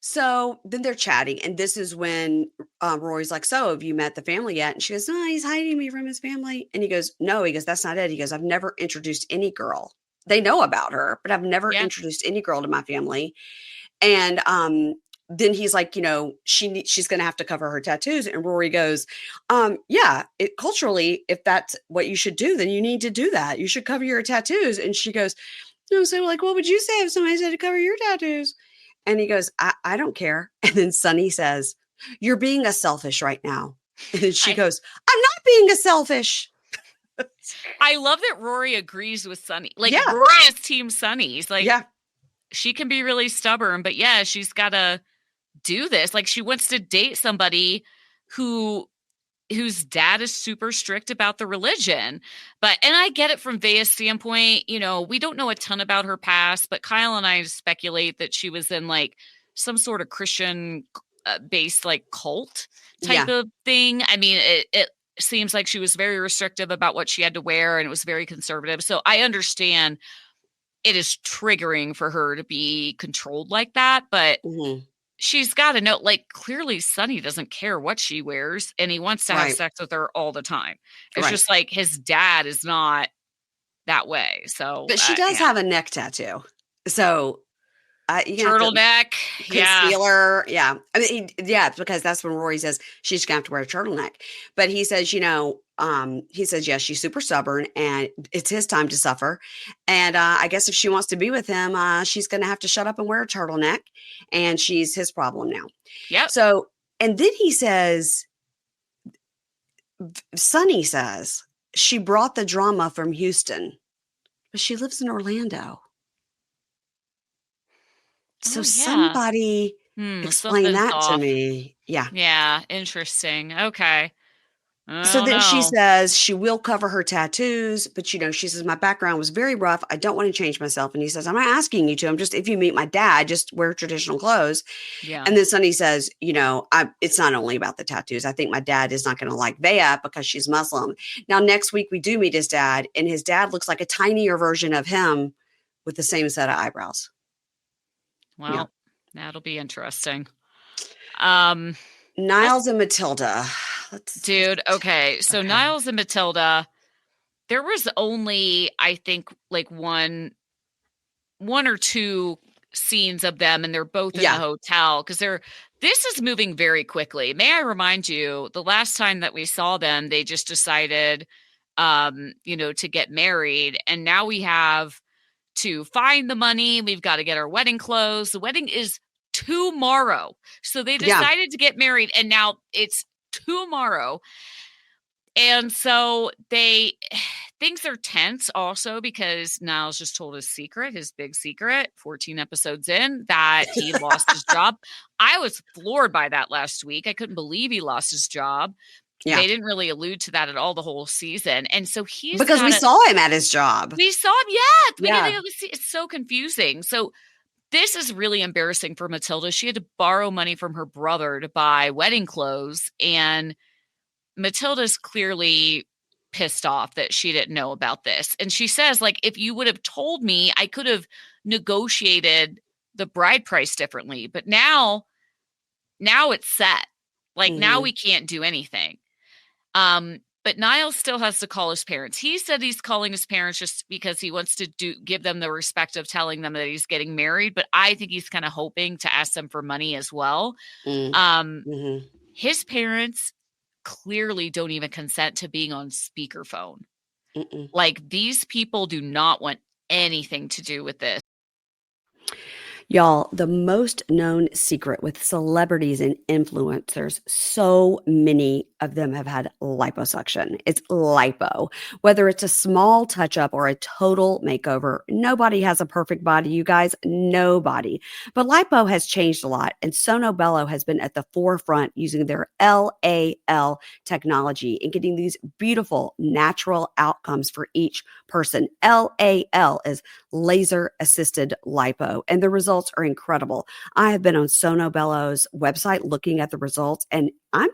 So then they're chatting, and this is when Rory's like, so have you met the family yet? And she goes, no, he's hiding me from his family. And he goes, no, that's not it. He goes, I've never introduced any girl. They know about her, but I've never introduced any girl to my family. And then he's like, she's going to have to cover her tattoos. And Rory goes, culturally, if that's what you should do, then you need to do that. You should cover your tattoos. And she goes, so like, what would you say if somebody said to cover your tattoos? And he goes, I don't care. And then Sunny says, you're being a selfish right now. And then she goes, I'm not being a selfish. I love that Rory agrees with Sunny. Like Rory is team Sunny. He's like, she can be really stubborn, but she's got to do this. Like she wants to date somebody whose dad is super strict about the religion. And I get it from Vea's standpoint, we don't know a ton about her past, but Kyle and I speculate that she was in like some sort of Christian based like cult type of thing. I mean, it seems like she was very restrictive about what she had to wear, and it was very conservative. So I understand it is triggering for her to be controlled like that, but she's got to know, like, clearly Sunny doesn't care what she wears, and he wants to have sex with her all the time. It's just like his dad is not that way. So, but she does have a neck tattoo. So You have to Turtleneck. Yeah. concealer. Yeah. I mean, yeah, because that's when Rory says she's going to have to wear a turtleneck. But he says, he says, yes, she's super stubborn and it's his time to suffer. And I guess if she wants to be with him, she's going to have to shut up and wear a turtleneck. And she's his problem now. Yep. So, and then he says, Sonny says, she brought the drama from Houston, but she lives in Orlando. So somebody explain Something's that to off. me. Yeah. Yeah. Interesting. Okay. I So don't then she know. says she will cover her tattoos, but she says, my background was very rough. I don't want to change myself. And he says, I'm not asking you to. I'm just, if you meet my dad, just wear traditional clothes. Yeah. And then Sonny says, it's not only about the tattoos. I think my dad is not going to like Bea because she's Muslim. Now, next week we do meet his dad, and his dad looks like a tinier version of him with the same set of eyebrows. Well, that'll be interesting. Niles and Matilda. Dude, okay. So okay. Niles and Matilda, there was only, I think, like one or two scenes of them, and they're both in the hotel because this is moving very quickly. May I remind you, the last time that we saw them, they just decided, to get married, and now we have to find the money. We've got to get our wedding clothes. The wedding is tomorrow. So they decided to get married, and now it's tomorrow. And so things are tense also because Niles just told his big secret, 14 episodes in, that he lost his job. I was floored by that last week. I couldn't believe he lost his job. Yeah. They didn't really allude to that at all the whole season. And so because we saw him at his job. We saw him, yeah. At the beginning of the it's so confusing. So this is really embarrassing for Matilda. She had to borrow money from her brother to buy wedding clothes, and Matilda's clearly pissed off that she didn't know about this. And she says, like, if you would have told me, I could have negotiated the bride price differently. But now it's set. Like, now we can't do anything. But Niles still has to call his parents. He said he's calling his parents just because he wants to give them the respect of telling them that he's getting married. But I think he's kind of hoping to ask them for money as well. His parents clearly don't even consent to being on speakerphone. Like, these people do not want anything to do with this. Y'all, the most known secret with celebrities and influencers, so many of them have had liposuction. It's lipo. Whether it's a small touch-up or a total makeover, nobody has a perfect body, you guys. Nobody. But lipo has changed a lot, and Sono Bello has been at the forefront using their LAL technology and getting these beautiful natural outcomes for each person. LAL is laser-assisted lipo, and the results are incredible. I have been on Sono Bello's website looking at the results, and I'm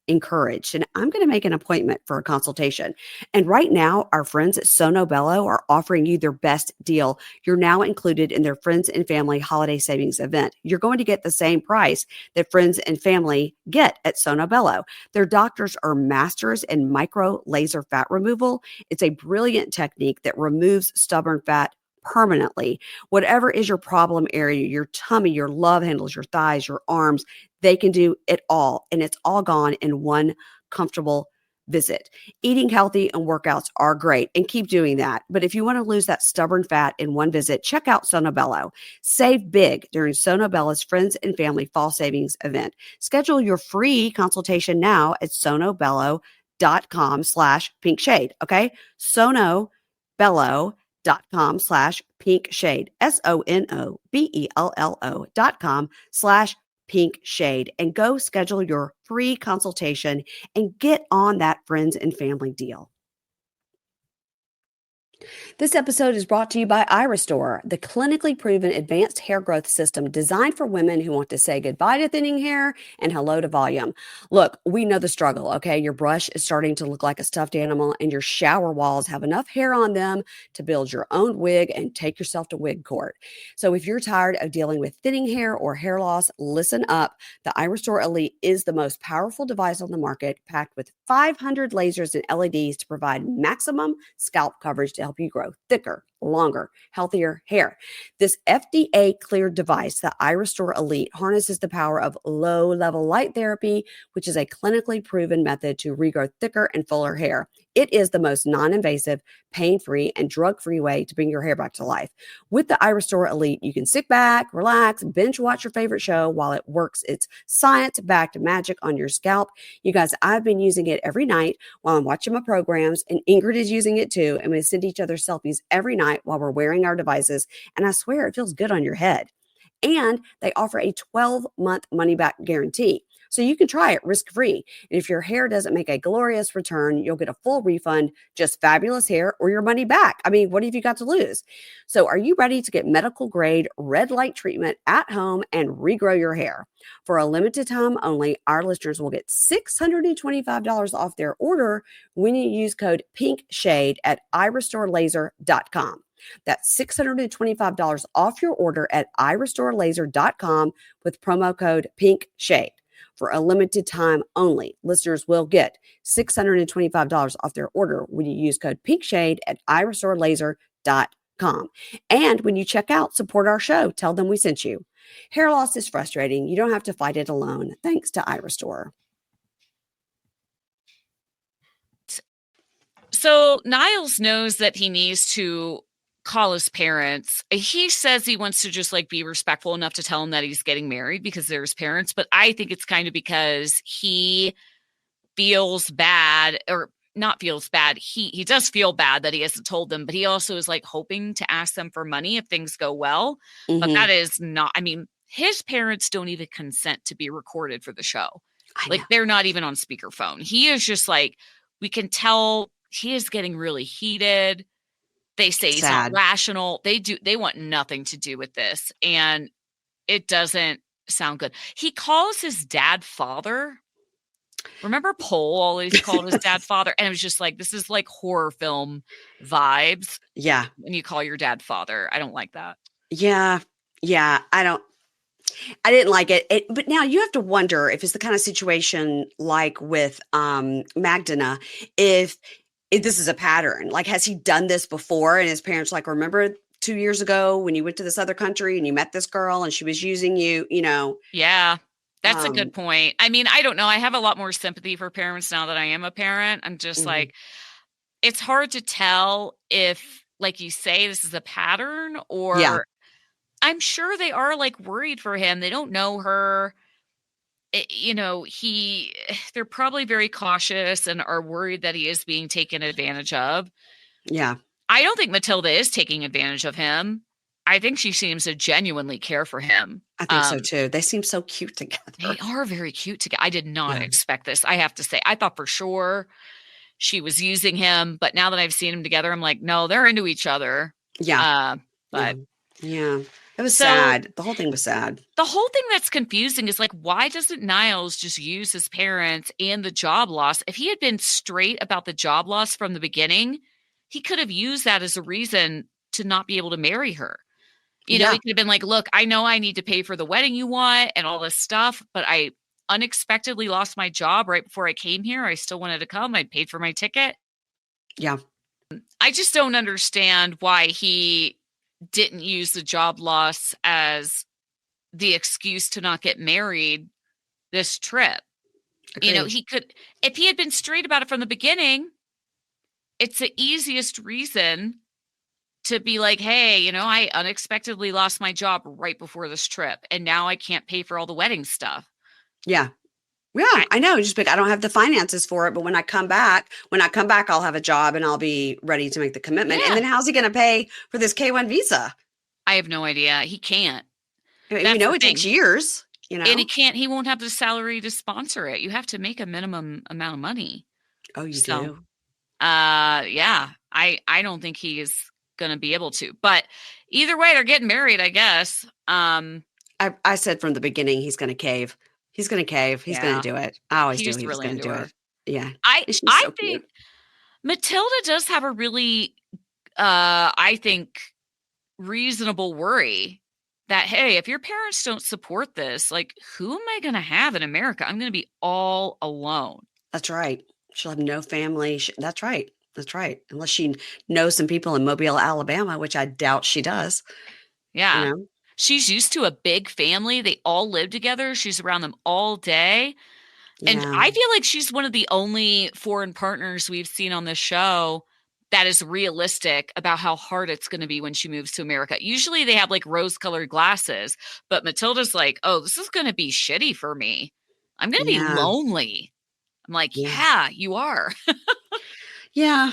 encouraged, and I'm going to make an appointment for a consultation. And right now, our friends at Sono Bello are offering you their best deal. You're now included in their Friends and Family Holiday Savings event. You're going to get the same price that Friends and Family get at Sono Bello. Their doctors are masters in micro laser fat removal. It's a brilliant technique that removes stubborn fat permanently. Whatever is your problem area, your tummy, your love handles, your thighs, your arms, they can do it all. And it's all gone in one comfortable visit. Eating healthy and workouts are great, and keep doing that. But if you want to lose that stubborn fat in one visit, check out Sono Bello. Save big during Sono Bello's Friends and Family Fall Savings event. Schedule your free consultation now at sonobello.com/pinkshade. Okay? sonobello.com/pinkshade, sonobello.com/pinkshade, and go schedule your free consultation and get on that Friends and Family deal. This episode is brought to you by iRestore, the clinically proven advanced hair growth system designed for women who want to say goodbye to thinning hair and hello to volume. Look, we know the struggle, okay? Your brush is starting to look like a stuffed animal, and your shower walls have enough hair on them to build your own wig and take yourself to wig court. So if you're tired of dealing with thinning hair or hair loss, listen up. The iRestore Elite is the most powerful device on the market, packed with 500 lasers and LEDs to provide maximum scalp coverage to help help you grow thicker, longer, healthier hair. This FDA cleared device, the iRestore Elite, harnesses the power of low level light therapy, which is a clinically proven method to regrow thicker and fuller hair. It is the most non invasive, pain free, and drug free way to bring your hair back to life. With the iRestore Elite, you can sit back, relax, binge watch your favorite show while it works its science backed magic on your scalp. You guys, I've been using it every night while I'm watching my programs, and Ingrid is using it too. And we send each other selfies every night while we're wearing our devices. And I swear it feels good on your head. And they offer a 12-month money-back guarantee. So you can try it risk-free. And if your hair doesn't make a glorious return, you'll get a full refund, just fabulous hair, or your money back. I mean, what have you got to lose? So are you ready to get medical-grade red light treatment at home and regrow your hair? For a limited time only, our listeners will get $625 off their order when you use code PINKSHADE at irestorelaser.com. That's $625 off your order at irestorelaser.com with promo code PINKSHADE. For a limited time only, listeners will get $625 off their order when you use code PINKSHADE at irestorelaser.com. And when you check out, support our show. Tell them we sent you. Hair loss is frustrating. You don't have to fight it alone. Thanks to iRestore. So Niles knows that he needs to call his parents. He says he wants to just like be respectful enough to tell them that he's getting married because they're his parents. But I think it's kind of because he feels bad, or not feels bad. He does feel bad that he hasn't told them, but he also is like hoping to ask them for money if things go well. But that is not, I mean, his parents don't even consent to be recorded for the show. Like they're not even on speakerphone. He is just like, we can tell he is getting really heated. They say he's not rational. They want nothing to do with this. And it doesn't sound good. He calls his dad father. Remember Cole always called his dad father? And it was just like, this is like horror film vibes. Yeah. When you call your dad father. I don't like that. Yeah. Yeah. I didn't like it. But now you have to wonder if it's the kind of situation like with Magdalena, if this is a pattern. Like, has he done this before? And his parents like, remember 2 years ago when you went to this other country and you met this girl and she was using you, you know? Yeah, that's a good point. I mean, I don't know. I have a lot more sympathy for parents now that I am a parent. I'm just like, it's hard to tell if, like you say, this is a pattern or I'm sure they are like worried for him. They don't know her. They're probably very cautious and are worried that he is being taken advantage of. Yeah. I don't think Matilda is taking advantage of him. I think she seems to genuinely care for him. I think so too. They seem so cute together. They are very cute together. I did not expect this. I have to say, I thought for sure she was using him, but now that I've seen them together, I'm like, no, they're into each other. Yeah. But yeah. It was sad. The whole thing was sad. The whole thing that's confusing is like, why doesn't Niles just use his parents and the job loss? If he had been straight about the job loss from the beginning, he could have used that as a reason to not be able to marry her. You know, he could have been like, look, I know I need to pay for the wedding you want and all this stuff, but I unexpectedly lost my job right before I came here. I still wanted to come. I paid for my ticket. Yeah. I just don't understand why he didn't use the job loss as the excuse to not get married this trip. Agreed. You know, he could, if he had been straight about it from the beginning, it's the easiest reason to be like, hey, you know, I unexpectedly lost my job right before this trip and now I can't pay for all the wedding stuff. Yeah. Yeah, I know. Just like I don't have the finances for it, but when I come back, I'll have a job and I'll be ready to make the commitment. Yeah. And then how's he going to pay for this K-1 visa? I have no idea. He can't. You know, it takes years, you know. And he won't have the salary to sponsor it. You have to make a minimum amount of money. Oh, you do? Yeah. I don't think he is going to be able to. But either way, they're getting married, I guess. I said from the beginning he's going to cave. He's going to cave. He's going to do it. I always knew he was going to do it. Yeah. I think Matilda does have a really, I think, reasonable worry that, hey, if your parents don't support this, like, who am I going to have in America? I'm going to be all alone. That's right. She'll have no family. That's right. That's right. Unless she knows some people in Mobile, Alabama, which I doubt she does, you Yeah. know? She's used to a big family. They all live together. She's around them all day. And Yeah. I feel like she's one of the only foreign partners we've seen on this show that is realistic about how hard it's going to be when she moves to America. Usually they have like rose colored glasses, but Matilda's like, oh, this is going to be shitty for me. I'm going to be Yeah. lonely. I'm like, Yeah. yeah, you are. Yeah.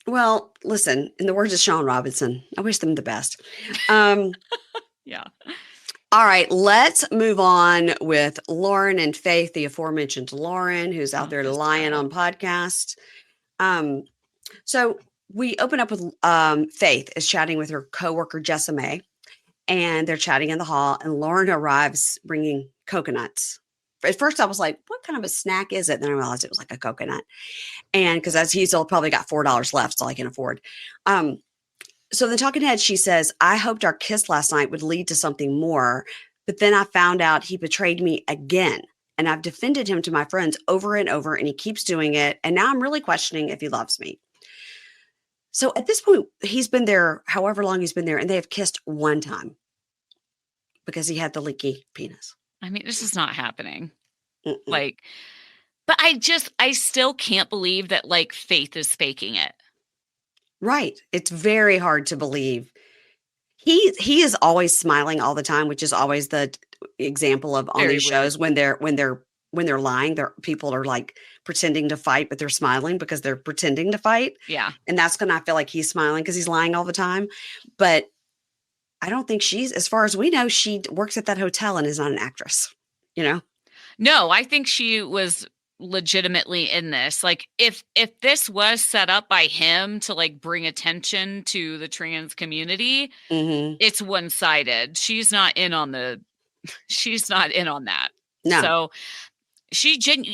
Well, listen, in the words of Sean Robinson, I wish them the best. Um, Yeah. all right, let's move on with Lauren and Faith, the aforementioned Lauren, who's out there This lying girl. on podcasts. So we open up with Faith is chatting with her coworker Jessa May, and they're chatting in the hall, and Lauren arrives bringing coconuts. At first, I was like, "What kind of a snack is it?" Then I realized it was like a coconut, and because as he's probably got $4 left, so I can afford. So the talking head, she says, "I hoped our kiss last night would lead to something more, but then I found out he betrayed me again." And I've defended him to my friends over and over, and he keeps doing it. And now I'm really questioning if he loves me. So at this point, he's been there however long he's been there, and they have kissed one time because he had the leaky penis. I mean, this is not happening. Mm-mm. Like, but I still can't believe that like Faith is faking it. Right. It's very hard to believe. He is always smiling all the time, which is always the example of on Very these weird. shows when they're lying, people are like pretending to fight, but they're smiling because they're pretending to fight. Yeah. And that's when I feel like he's smiling because he's lying all the time. But I don't think as far as we know, she works at that hotel and is not an actress, you know? No, I think she was legitimately in this. Like if this was set up by him to like bring attention to the trans community, Mm-hmm. it's one-sided. She's not in on that. No, So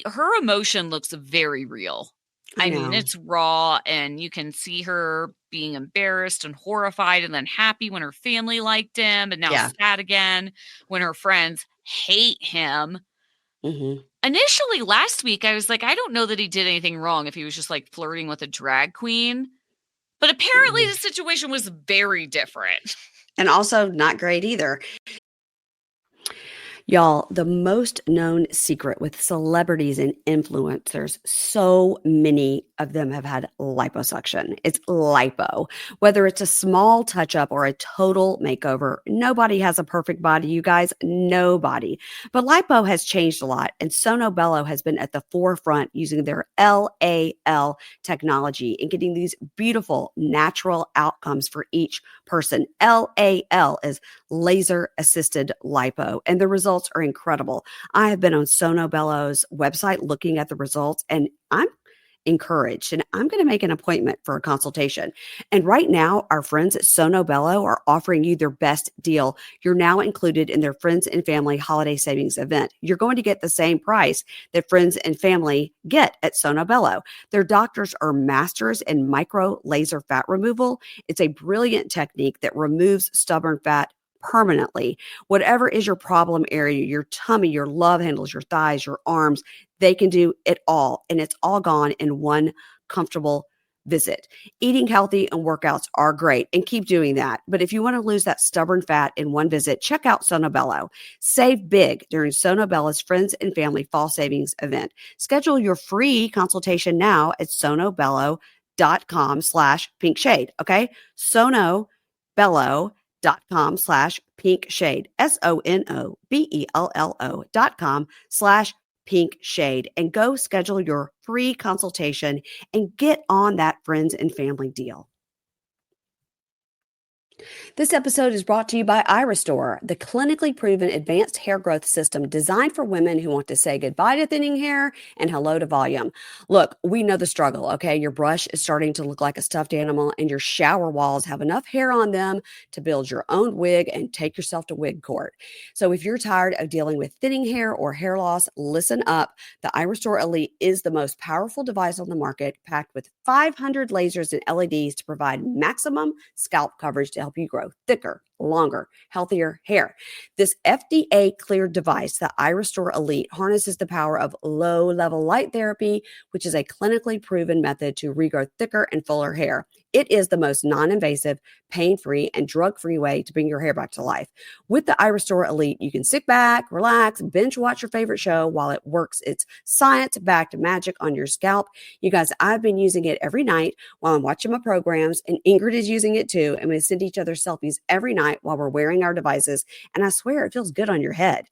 her emotion looks very real. I I mean, know. it's raw and you can see her being embarrassed and horrified and then happy when her family liked him and now Yeah. sad again when her friends hate him. Mm-hmm. Initially last week, I was like, I don't know that he did anything wrong if he was just like flirting with a drag queen. But apparently Mm-hmm. the situation was very different. And also not great either. Y'all, the most known secret with celebrities and influencers, so many of them have had liposuction. It's lipo. Whether it's a small touch up or a total makeover, nobody has a perfect body, you guys. Nobody. But lipo has changed a lot, and Sono Bello has been at the forefront using their LAL technology and getting these beautiful natural outcomes for each person. LAL is laser assisted lipo, and the results are incredible. I have been on Sono Bello's website looking at the results, and I'm encouraged, and I'm going to make an appointment for a consultation. And right now, our friends at Sono Bello are offering you their best deal. You're now included in their Friends and Family Holiday Savings event. You're going to get the same price that Friends and Family get at Sono Bello. Their doctors are masters in micro laser fat removal. It's a brilliant technique that removes stubborn fat permanently. Whatever is your problem area, your tummy, your love handles, your thighs, your arms, they can do it all. And it's all gone in one comfortable visit. Eating healthy and workouts are great, and keep doing that. But if you want to lose that stubborn fat in one visit, check out Sono Bello. Save big during Sono Bello's Friends and Family Fall Savings event. Schedule your free consultation now at sonobello.com/pinkshade. Okay. sonobello.com/pinkshade, sonobello.com/pinkshade, and go schedule your free consultation and get on that friends and family deal. This episode is brought to you by iRestore, the clinically proven advanced hair growth system designed for women who want to say goodbye to thinning hair and hello to volume. Look, we know the struggle, okay? Your brush is starting to look like a stuffed animal, and your shower walls have enough hair on them to build your own wig and take yourself to wig court. So if you're tired of dealing with thinning hair or hair loss, listen up. The iRestore Elite is the most powerful device on the market, packed with 500 lasers and LEDs to provide maximum scalp coverage to help you grow thicker, longer, healthier hair. This FDA cleared device, the iRestore Elite, harnesses the power of low level light therapy, which is a clinically proven method to regrow thicker and fuller hair. It is the most non-invasive, pain-free, and drug-free way to bring your hair back to life. With the iRestore Elite, you can sit back, relax, binge watch your favorite show while it works its science-backed magic on your scalp. You guys, I've been using it every night while I'm watching my programs, and Ingrid is using it too, and we send each other selfies every night while we're wearing our devices, and I swear it feels good on your head.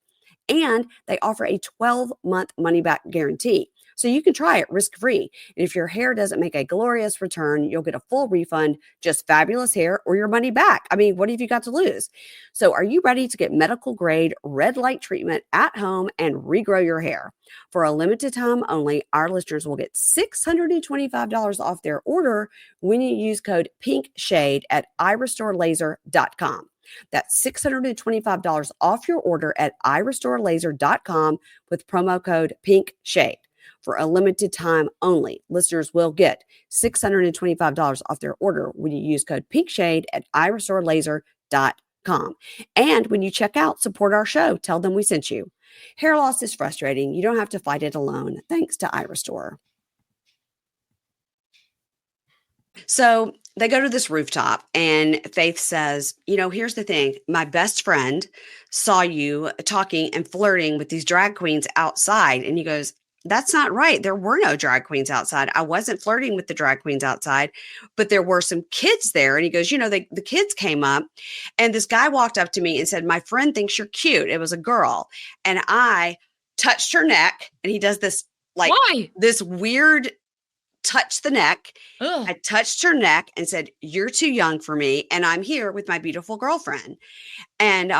And they offer a 12-month money-back guarantee. So you can try it risk-free. And if your hair doesn't make a glorious return, you'll get a full refund, just fabulous hair, or your money back. I mean, what have you got to lose? So are you ready to get medical-grade red light treatment at home and regrow your hair? For a limited time only, our listeners will get $625 off their order when you use code PINKSHADE at irestorelaser.com. That's $625 off your order at irestorelaser.com with promo code PINKSHADE. For a limited time only, listeners will get $625 off their order when you use code PINKSHADE at irestorelaser.com. And when you check out, support our show. Tell them we sent you. Hair loss is frustrating. You don't have to fight it alone. Thanks to iRestore. So they go to this rooftop and Faith says, here's the thing. My best friend saw you talking and flirting with these drag queens outside. And he goes, that's not right. There were no drag queens outside. I wasn't flirting with the drag queens outside, but there were some kids there. And he goes, the kids came up and this guy walked up to me and said, my friend thinks you're cute. It was a girl. And I touched her neck, and he does this this weird touch the neck. Ugh. I touched her neck and said, you're too young for me. And I'm here with my beautiful girlfriend. And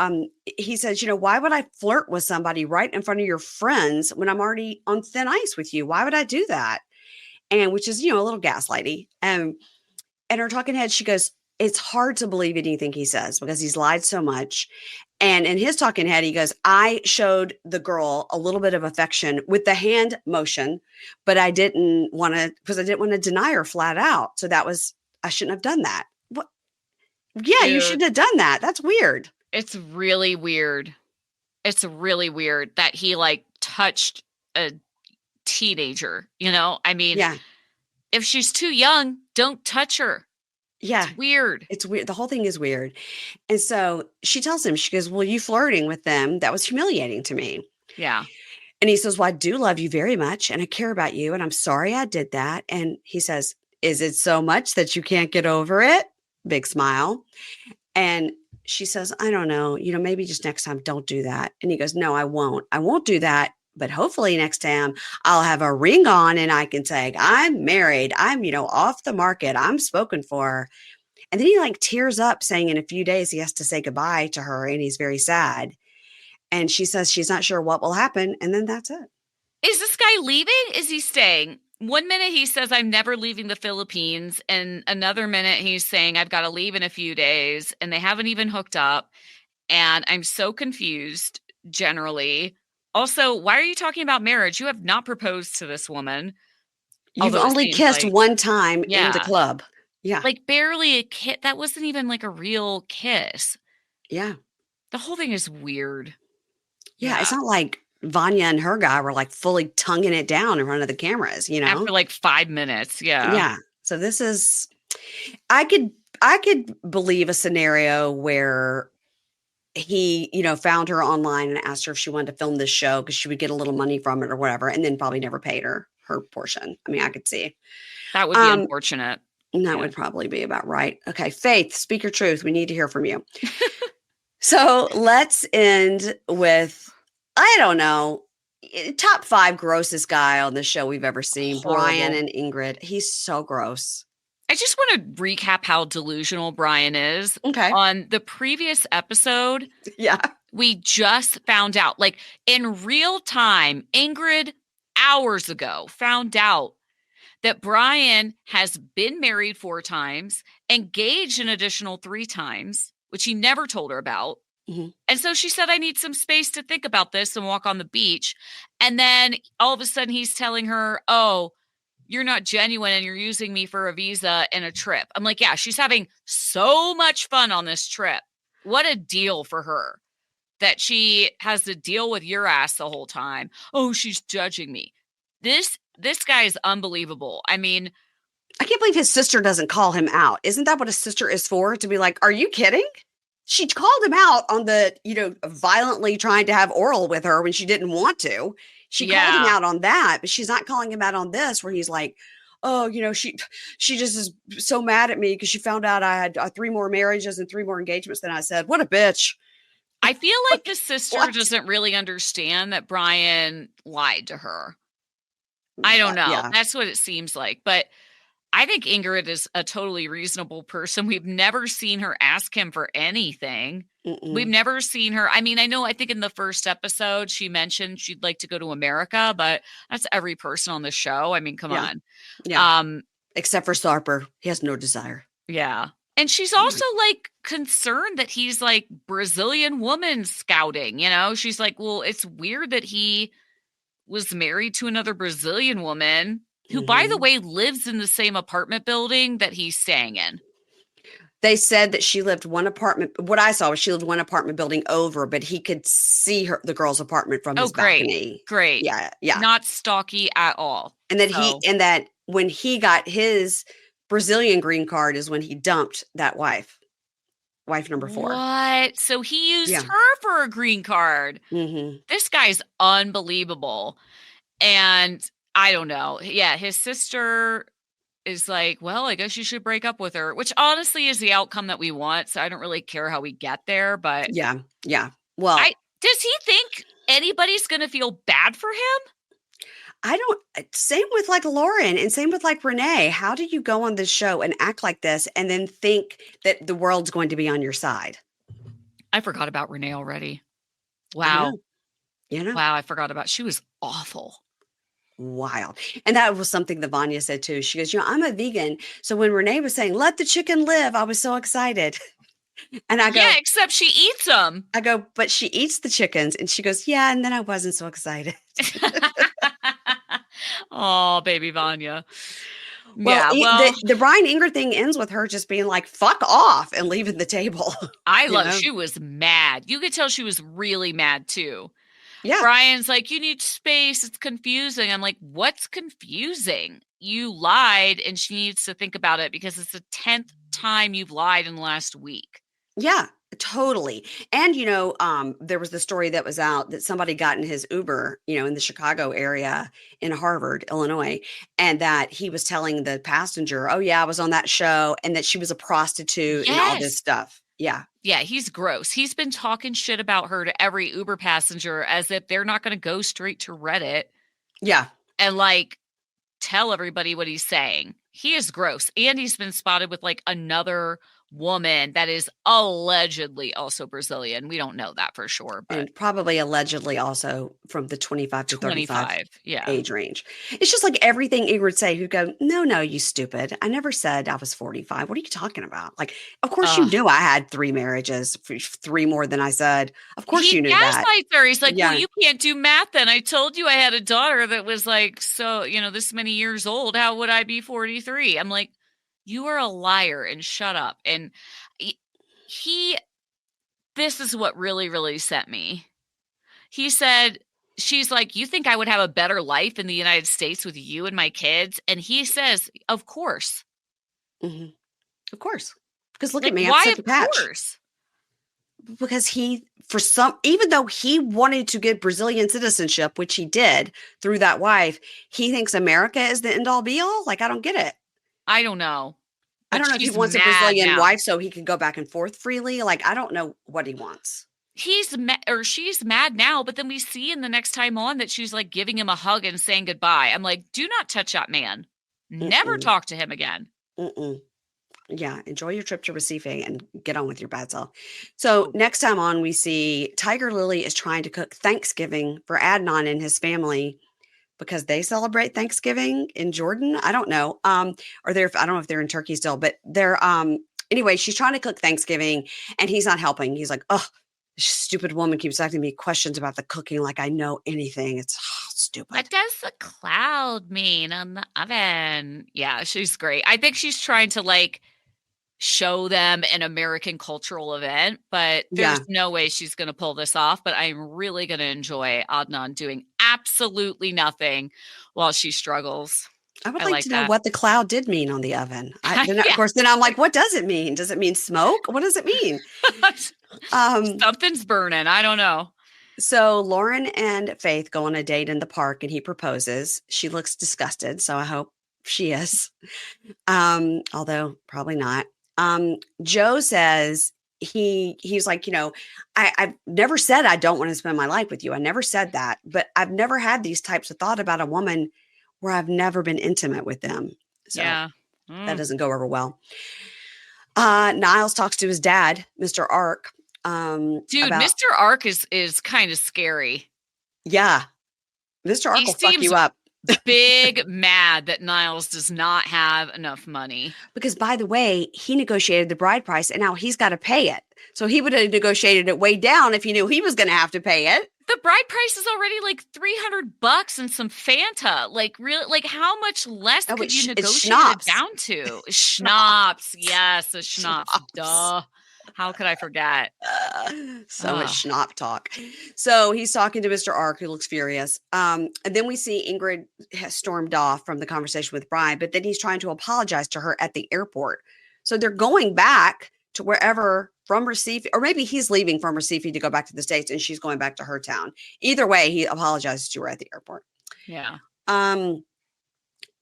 he says, why would I flirt with somebody right in front of your friends when I'm already on thin ice with you? Why would I do that? And which is, a little gaslighty. And her talking head, she goes, it's hard to believe anything he says because he's lied so much. And in his talking head, he goes, I showed the girl a little bit of affection with the hand motion, but I didn't want to deny her flat out. So I shouldn't have done that. What? Yeah, Dude, you shouldn't have done that. That's weird. It's really weird. It's really weird that he touched a teenager, I mean, yeah. If she's too young, don't touch her. Yeah. It's weird. It's weird. The whole thing is weird. And so she tells him, she goes, well, you flirting with them, that was humiliating to me. Yeah. And he says, well, I do love you very much and I care about you. And I'm sorry I did that. And he says, is it so much that you can't get over it? Big smile. And she says, I don't know, maybe just next time don't do that. And he goes, no, I won't. I won't do that. But hopefully next time I'll have a ring on and I can say, I'm married. I'm, off the market. I'm spoken for. And then he tears up saying in a few days he has to say goodbye to her and he's very sad. And she says she's not sure what will happen. And then that's it. Is this guy leaving? Is he staying? One minute he says, I'm never leaving the Philippines. And another minute he's saying, I've got to leave in a few days. And they haven't even hooked up. And I'm so confused generally. Also, why are you talking about marriage? You have not proposed to this woman. You've only kissed one time in the club. Yeah. Barely a kiss. That wasn't even a real kiss. Yeah. The whole thing is weird. Yeah. It's not like Vanya and her guy were fully tonguing it down in front of the cameras, After 5 minutes. Yeah. Yeah. So this is, I could believe a scenario where he, found her online and asked her if she wanted to film this show because she would get a little money from it or whatever, and then probably never paid her portion. I mean, I could see. That would be unfortunate. That would probably be about right. Okay, Faith, speak your truth. We need to hear from you. So let's end with, I don't know, top 5 grossest guy on the show we've ever seen, Horrible. Brian and Ingrid. He's so gross. I just want to recap how delusional Brian is. Okay. On the previous episode, we just found out, in real time, Ingrid hours ago found out that Brian has been married 4 times, engaged an additional 3 times, which he never told her about. Mm-hmm. And so she said, I need some space to think about this and walk on the beach. And then all of a sudden he's telling her, oh, you're not genuine and you're using me for a visa and a trip. I'm like, yeah, she's having so much fun on this trip. what a deal for her that she has to deal with your ass the whole time. Oh, she's judging me. This guy is unbelievable. I mean, I can't believe his sister doesn't call him out. Isn't that what a sister is for? To be like, are you kidding? She called him out on the, violently trying to have oral with her when she didn't want to. She called him yeah. out on that, but she's not calling him out on this where he's like, oh, she just is so mad at me because she found out I had 3 more marriages and 3 more engagements than I said. What a bitch. I feel like the Like, sister what? doesn't really understand that Brian lied to her. I don't know. Yeah. That's what it seems like. But I think Ingrid is a totally reasonable person. We've never seen her ask him for anything. We've Mm-mm. never seen her. I mean, I think in the first episode she mentioned she'd like to go to America, but that's every person on the show. I mean, come Yeah. on. Yeah. Except for Sarper. He has no desire. Yeah. And she's also like concerned that he's like Brazilian woman scouting, She's like, well, it's weird that he was married to another Brazilian woman who, by the Mhm. way, lives in the same apartment building that he's staying in. They said that she lived one apartment. What I saw was she lived one apartment building over, but he could see the girl's apartment from Oh, his great. balcony. Great. Yeah, yeah. Not stalky at all. So, And that when he got his Brazilian green card is when he dumped that wife number 4. what? So he used Yeah. her for a green card. Hmm. This guy's unbelievable. And I don't know. Yeah, his sister is like, well, I guess you should break up with her, which honestly is the outcome that we want. So I don't really care how we get there. But Yeah, yeah. Well, does he think anybody's going to feel bad for him? I don't. Same with like Lauren and same with like Renee. How do you go on this show and act like this and then think that the world's going to be on your side? I forgot about Renee already. I Wow. know. Wow. I forgot about, she was awful. Wild. And that was something that Vanya said too. She goes, I'm a vegan. So when Renee was saying, let the chicken live, I was so excited. And Yeah, except she eats them. but she eats the chickens. And she goes, yeah. And then I wasn't so excited. Oh, baby Vanya. Well, Yeah, the Brian Ingrid thing ends with her just being like, fuck off and leaving the table. she was mad. You could tell she was really mad too. Yeah. Brian's like, you need space. It's confusing. I'm like, what's confusing? You lied and she needs to think about it because it's the 10th time you've lied in the last week. Yeah, totally. And, there was the story that was out that somebody got in his Uber, in the Chicago area in Harvard, Illinois, and that he was telling the passenger, oh, yeah, I was on that show and that she was a prostitute and all this stuff. Yeah. Yeah, he's gross. He's been talking shit about her to every Uber passenger as if they're not going to go straight to Reddit. Yeah. And like tell everybody what he's saying. He is gross. And he's been spotted with like another woman that is allegedly also Brazilian. We don't know that for sure, but And probably allegedly also from the 25 to 35 yeah. age range. It's just like everything Ingrid would say, who'd go, no, you stupid. I never said I was 45. What are you talking about? Like, of course you knew I had 3 marriages, 3 more than I said. Of course you knew that. Her. He's like, well, you can't do math then. I told you I had a daughter that was like, so, this many years old. How would I be 43? I'm like, you are a liar and shut up. And this is what really, really sent me. He said, she's like, you think I would have a better life in the United States with you and my kids? And he says, of course. Mm-hmm. Of course. Because look at me. I'm such a patch. Of course. Because even though he wanted to get Brazilian citizenship, which he did through that wife, he thinks America is the end all be all. Like, I don't get it. I don't know. I don't know if he wants a Brazilian wife so he can go back and forth freely. Like, I don't know what he wants. She's mad now, but then we see in the next time on that she's like giving him a hug and saying goodbye. I'm like, do not touch that man. Never talk to him again. Yeah, enjoy your trip to Recife and get on with your bad self. So next time on, we see Tiger Lily is trying to cook Thanksgiving for Adnan and his family because they celebrate Thanksgiving in Jordan. I don't know. I don't know if they're in Turkey still, but they're anyway, she's trying to cook Thanksgiving and he's not helping. He's like, oh, this stupid woman keeps asking me questions about the cooking like I know anything. It's stupid. What does the cloud mean on the oven? Yeah, she's great. I think she's trying to show them an American cultural event, but Yeah. there's no way she's going to pull this off. But I'm really going to enjoy Adnan doing absolutely nothing while she struggles. I would I like like to know that. what the cloud did mean on the oven. Of Yeah. course, then I'm like, what does it mean? Does it mean smoke? What does it mean? Something's burning. I don't know. So Lauren and Faith go on a date in the park and he proposes. She looks disgusted, so I hope she is. Although probably not. Joe says he's like, I've never said I don't want to spend my life with you. I never said that, but I've never had these types of thought about a woman where I've never been intimate with them. So Yeah. that doesn't go over well. Niles talks to his dad, Mr. Ark. Dude, About, Mr. Ark is kind of scary. yeah, Mr. Ark He will fuck seems you up. big mad that Niles does not have enough money. Because, by the way, he negotiated the bride price and now he's got to pay it. So he would have negotiated it way down if he knew he was going to have to pay it. The bride price is already like $300 and some Fanta. Like, really, like how much less could you negotiate it down to? Schnapps. Yes, a schnapps. Duh. How could I forget? So much schnapp talk. So he's talking to Mr. Ark, who looks furious. And then we see Ingrid has stormed off from the conversation with Brian, but then he's trying to apologize to her at the airport. So they're going back to wherever from Recife, or maybe he's leaving from Recife to go back to the States and she's going back to her town. Either way, he apologizes to her at the airport. Yeah.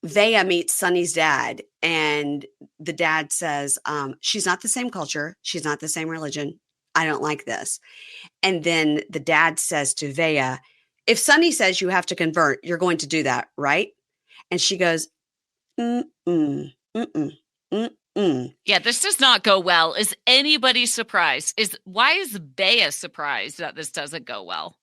Vea meets Sonny's dad, and the dad says, she's not the same culture. She's not the same religion. I don't like this. And then the dad says to Vea, if Sonny says you have to convert, you're going to do that, right? And she goes, mm-mm, mm-mm, mm-mm. Yeah, this does not go well. Is anybody surprised? Why is Vea surprised that this doesn't go well?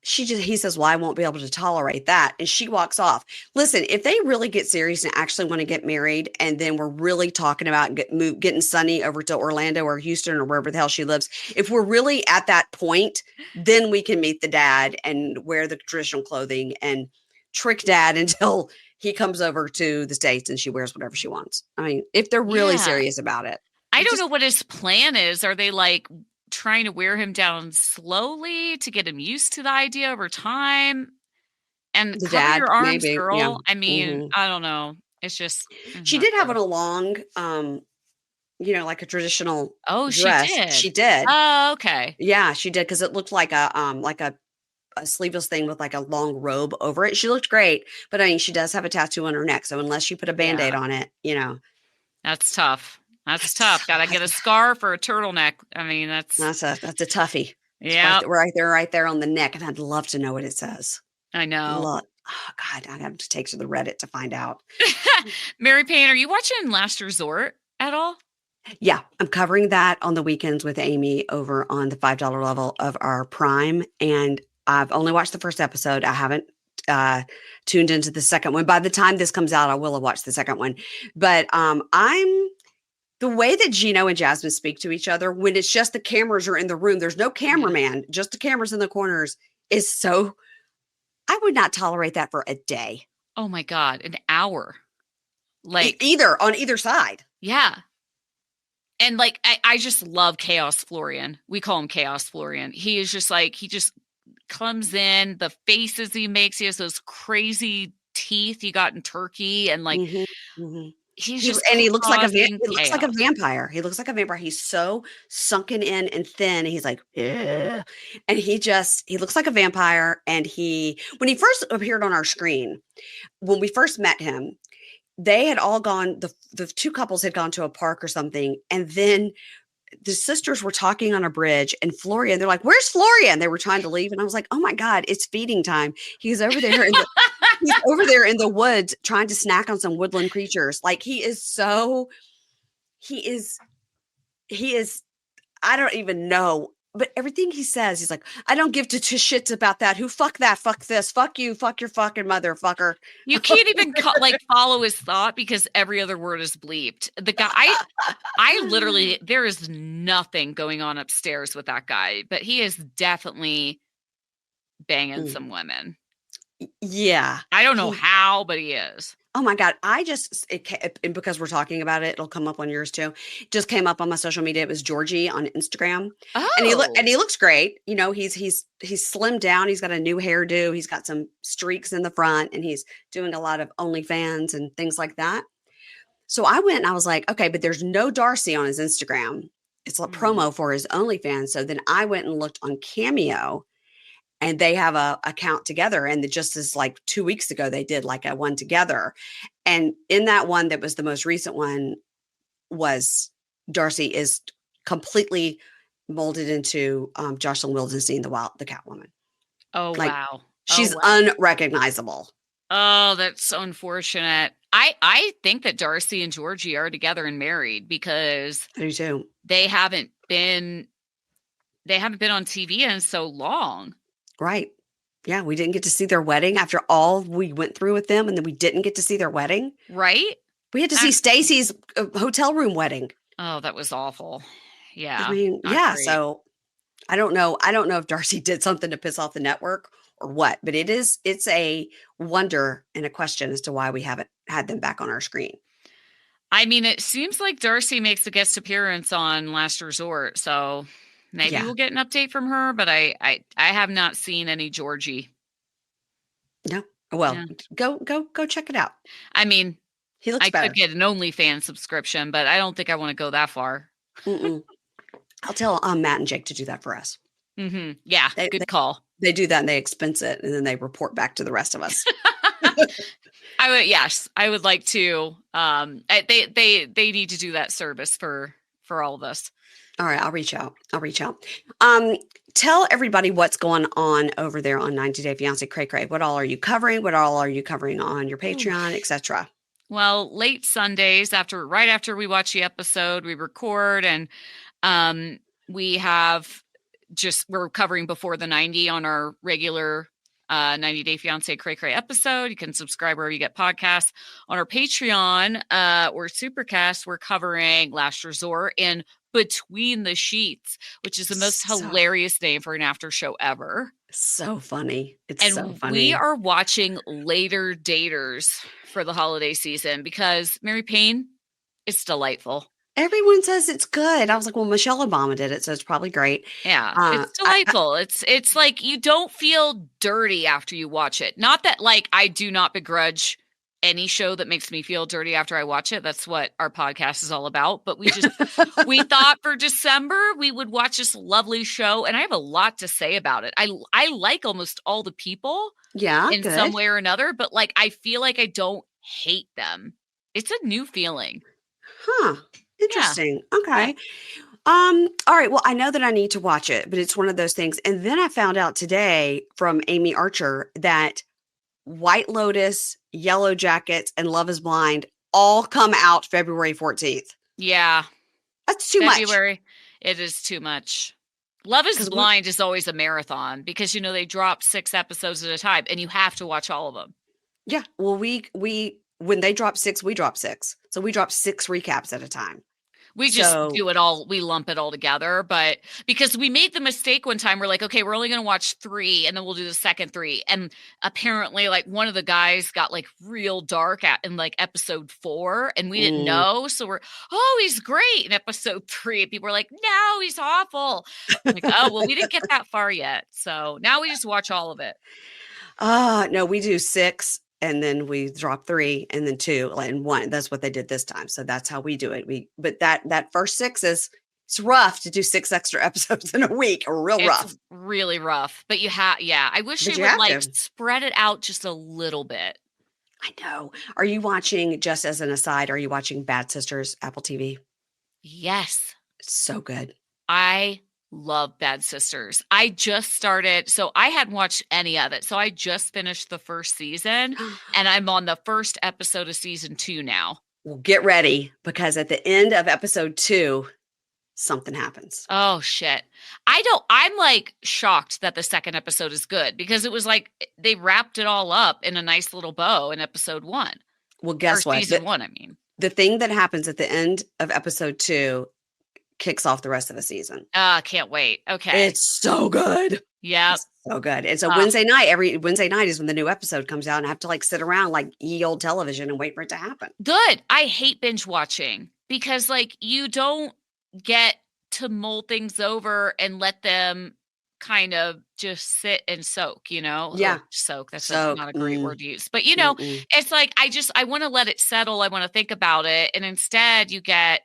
He says, well, I won't be able to tolerate that. And she walks off. Listen, if they really get serious and actually want to get married, and then we're really talking about getting Sonny over to Orlando or Houston or wherever the hell she lives, if we're really at that point, then we can meet the dad and wear the traditional clothing and trick dad until he comes over to the States and she wears whatever she wants. I mean, if they're really serious about it. I don't know what his plan is. Are they like trying to wear him down slowly to get him used to the idea over time? And the cover dad, your arms, maybe, girl. yeah. I mean, I don't know. It's just she did have on a long, like a traditional dress. She did. Oh, okay. Yeah, she did, because it looked like a sleeveless thing with like a long robe over it. She looked great, but I mean, she does have a tattoo on her neck, so unless you put a Band-Aid on it, that's tough. That's tough. Gotta get a scarf or a turtleneck. I mean, that's a toughie. Yeah, right there on the neck, and I'd love to know what it says. I know. Oh God, I have to take to the Reddit to find out. Mary Payne, are you watching Last Resort at all? Yeah, I'm covering that on the weekends with Amy over on the $5 level of our Prime, and I've only watched the first episode. I haven't tuned into the second one. By the time this comes out, I will have watched the second one. But the way that Gino and Jasmine speak to each other when it's just the cameras are in the room, there's no cameraman, just the cameras in the corners, is so, I would not tolerate that for a day. Oh my God, an hour. Like on either side. Yeah. And like, I just love Chaos Florian. We call him Chaos Florian. He is just like, he just comes in, the faces he makes, he has those crazy teeth he got in Turkey, and like, he looks like a vampire. He looks like a vampire. He's so sunken in and thin. And he's like, ugh. And he looks like a vampire. And when he first appeared on our screen, when we first met him, they had all gone, the two couples had gone to a park or something. And then the sisters were talking on a bridge, and Florian, they're like, where's Florian? They were trying to leave. And I was like, oh my God, it's feeding time. He's over there he's over there in the woods trying to snack on some woodland creatures. Like he is, I don't even know. But everything he says, he's like, I don't give two shits about that. Who fuck that? Fuck this. Fuck you. Fuck your fucking motherfucker. You can't even follow his thought because every other word is bleeped. The guy, I literally, there is nothing going on upstairs with that guy, but he is definitely banging some women. Yeah. I don't know how, but he is. Oh my God. And because we're talking about it, it'll come up on yours too. Just came up on my social media. It was Georgie on Instagram. And Oh, he looks great. You know, he's slimmed down. He's got a new hairdo. He's got some streaks in the front and he's doing a lot of OnlyFans and things like that. So I went and I was like, okay, but there's no Darcy on his Instagram. It's a hmm. promo for his OnlyFans. So then I went and looked on Cameo and they have a account together. And just as like 2 weeks ago, they did like a one together. And in that one that was the most recent one was Darcy is completely molded into Jocelyn Wildenstein, the Catwoman. Oh, Like wow. Oh, she's wow. unrecognizable. Oh, that's so unfortunate. I think that Darcy and Georgie are together and married because I do too. they haven't been on TV in so long. Right. Yeah, we didn't get to see their wedding after all we went through with them, and then we didn't get to see their wedding. Right? We had to see Stacy's hotel room wedding. Oh, that was awful. I Yeah, mean, not yeah. great. So I don't know. I don't know if Darcy did something to piss off the network or what, but it's a wonder and a question as to why we haven't had them back on our screen. I mean, it seems like Darcy makes a guest appearance on Last Resort, so maybe Yeah. we'll get an update from her, but I have not seen any Georgie. No. Well, Yeah. go check it out. I mean, He looks I could better. get an OnlyFans subscription, but I don't think I want to go that far. Mm-mm. I'll tell Matt and Jake to do that for us. Yeah, They, good they call. they do that and they expense it and then they report back to the rest of us. I would like to. They need to do that service for all of us. All right, I'll reach out. Tell everybody what's going on over there on 90 Day Fiance Cray Cray. What all are you covering? What all are you covering on your Patreon, etc.? Well, late Sundays right after we watch the episode, we record and we have we're covering before the 90 on our regular 90 Day Fiance Cray Cray episode. You can subscribe wherever you get podcasts. On our Patreon or Supercast, we're covering Last Resort and Between the Sheets, which is the most hilarious name for an after show ever. So funny. It's and so funny. We are watching Later Daters for the holiday season because Mary Payne, it's delightful. Everyone says it's good. I was like, well, Michelle Obama did it, so it's probably great. Yeah, it's delightful. It's like you don't feel dirty after you watch it. Not that like I do not begrudge any show that makes me feel dirty after I watch it. That's what our podcast is all about. But we thought for December we would watch this lovely show, and I have a lot to say about it. I like almost all the people, in some way or another, but like I feel like I don't hate them. It's a new feeling. Huh. Interesting. Yeah. Okay. All right. Well, I know that I need to watch it, but it's one of those things. And then I found out today from Amy Archer that White Lotus, Yellow Jackets, and Love is Blind all come out February 14th. Yeah. That's too much. It is too much. Love is Blind is always a marathon because, they drop 6 episodes at a time and you have to watch all of them. Yeah. Well, when they drop 6, we drop 6. So we drop 6 recaps at a time. We just do it all. We lump it all together. But because we made the mistake one time, we're like, okay, we're only going to watch 3 and then we'll do the second 3. And apparently like one of the guys got like real dark in like episode 4 and we didn't know. So he's great in episode 3. And people were like, no, he's awful. I'm like, oh, well, we didn't get that far yet. So now we just watch all of it. No, we do 6. And then we drop 3 and then 2 and 1. That's what they did this time. So that's how we do it. But that first 6 it's rough to do 6 extra episodes in a week. Rough. Really rough. But I wish they would like spread it out just a little bit. I know. Are you watching, just as an aside, are you watching Bad Sisters, Apple TV? Yes. It's so good. I love Bad Sisters. I just started, so I hadn't watched any of it. So I just finished the first season and I'm on the first episode of season 2 now. Well, get ready because at the end of episode 2, something happens. Oh shit. I'm like shocked that the second episode is good because it was like they wrapped it all up in a nice little bow in episode 1. Well, guess what? Season 1, I mean. The thing that happens at the end of episode 2 kicks off the rest of the season. Can't wait. Okay. It's so good. Yeah. So good. And so every Wednesday night is when the new episode comes out, and I have to like sit around like ye old television and wait for it to happen. Good. I hate binge watching because like you don't get to mull things over and let them kind of just sit and soak, Yeah. Soak. That's Soak. not a great word to use, but Mm-mm. it's like, I want to let it settle. I want to think about it. And instead you get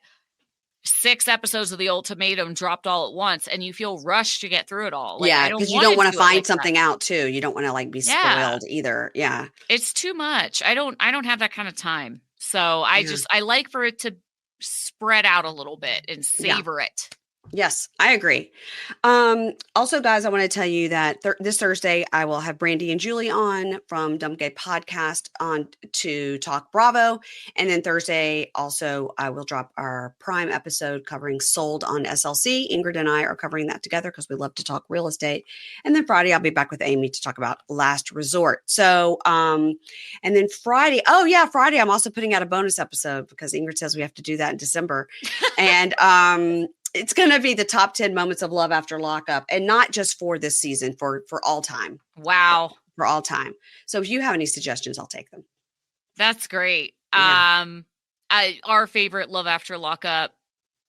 6 episodes of The Ultimatum dropped all at once and you feel rushed to get through it all. Like, I don't because you don't want to do it find like something that. out too. You don't want to like be spoiled either. Yeah. It's too much. I don't have that kind of time. So I like for it to spread out a little bit and savor it. Yes, I agree. Also, guys, I want to tell you that this Thursday I will have Brandy and Julie on from Dumb Gay Podcast on to talk Bravo. And then Thursday also I will drop our Prime episode covering Sold on SLC. Ingrid and I are covering that together because we love to talk real estate. And then Friday I'll be back with Amy to talk about Last Resort. So, and then Friday I'm also putting out a bonus episode because Ingrid says we have to do that in December. And it's going to be the top 10 moments of love after lockup, and not just for this season, for all time. Wow. For all time. So if you have any suggestions, I'll take them. That's great. Yeah. Our favorite love after lockup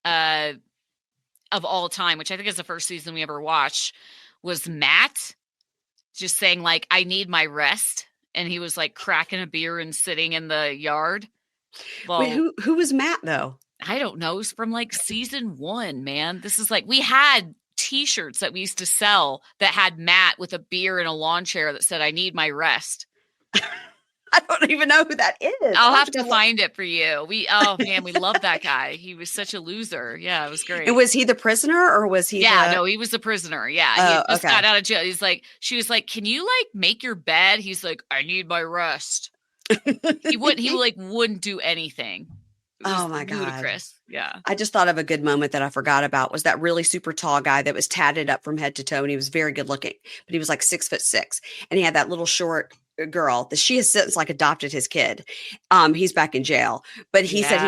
of all time, which I think is the first season we ever watched, was Matt just saying like, I need my rest. And he was like cracking a beer and sitting in the yard. Well, wait, who was Matt though? I don't know. It was from like season 1, man. This is like, we had t-shirts that we used to sell that had Matt with a beer in a lawn chair that said, I need my rest. I don't even know who that is. I'll have to find it for you. We love that guy. He was such a loser. Yeah, it was great. And was he the prisoner or was he? No, he was the prisoner. Yeah. He just got out of jail. She was like, can you like make your bed? He's like, I need my rest. He wouldn't do anything. Oh my God. Ludicrous. Yeah. I just thought of a good moment that I forgot about was that really super tall guy that was tatted up from head to toe, and he was very good looking, but he was like 6'6", and he had that little short girl that she has since like adopted his kid. He's back in jail, but he said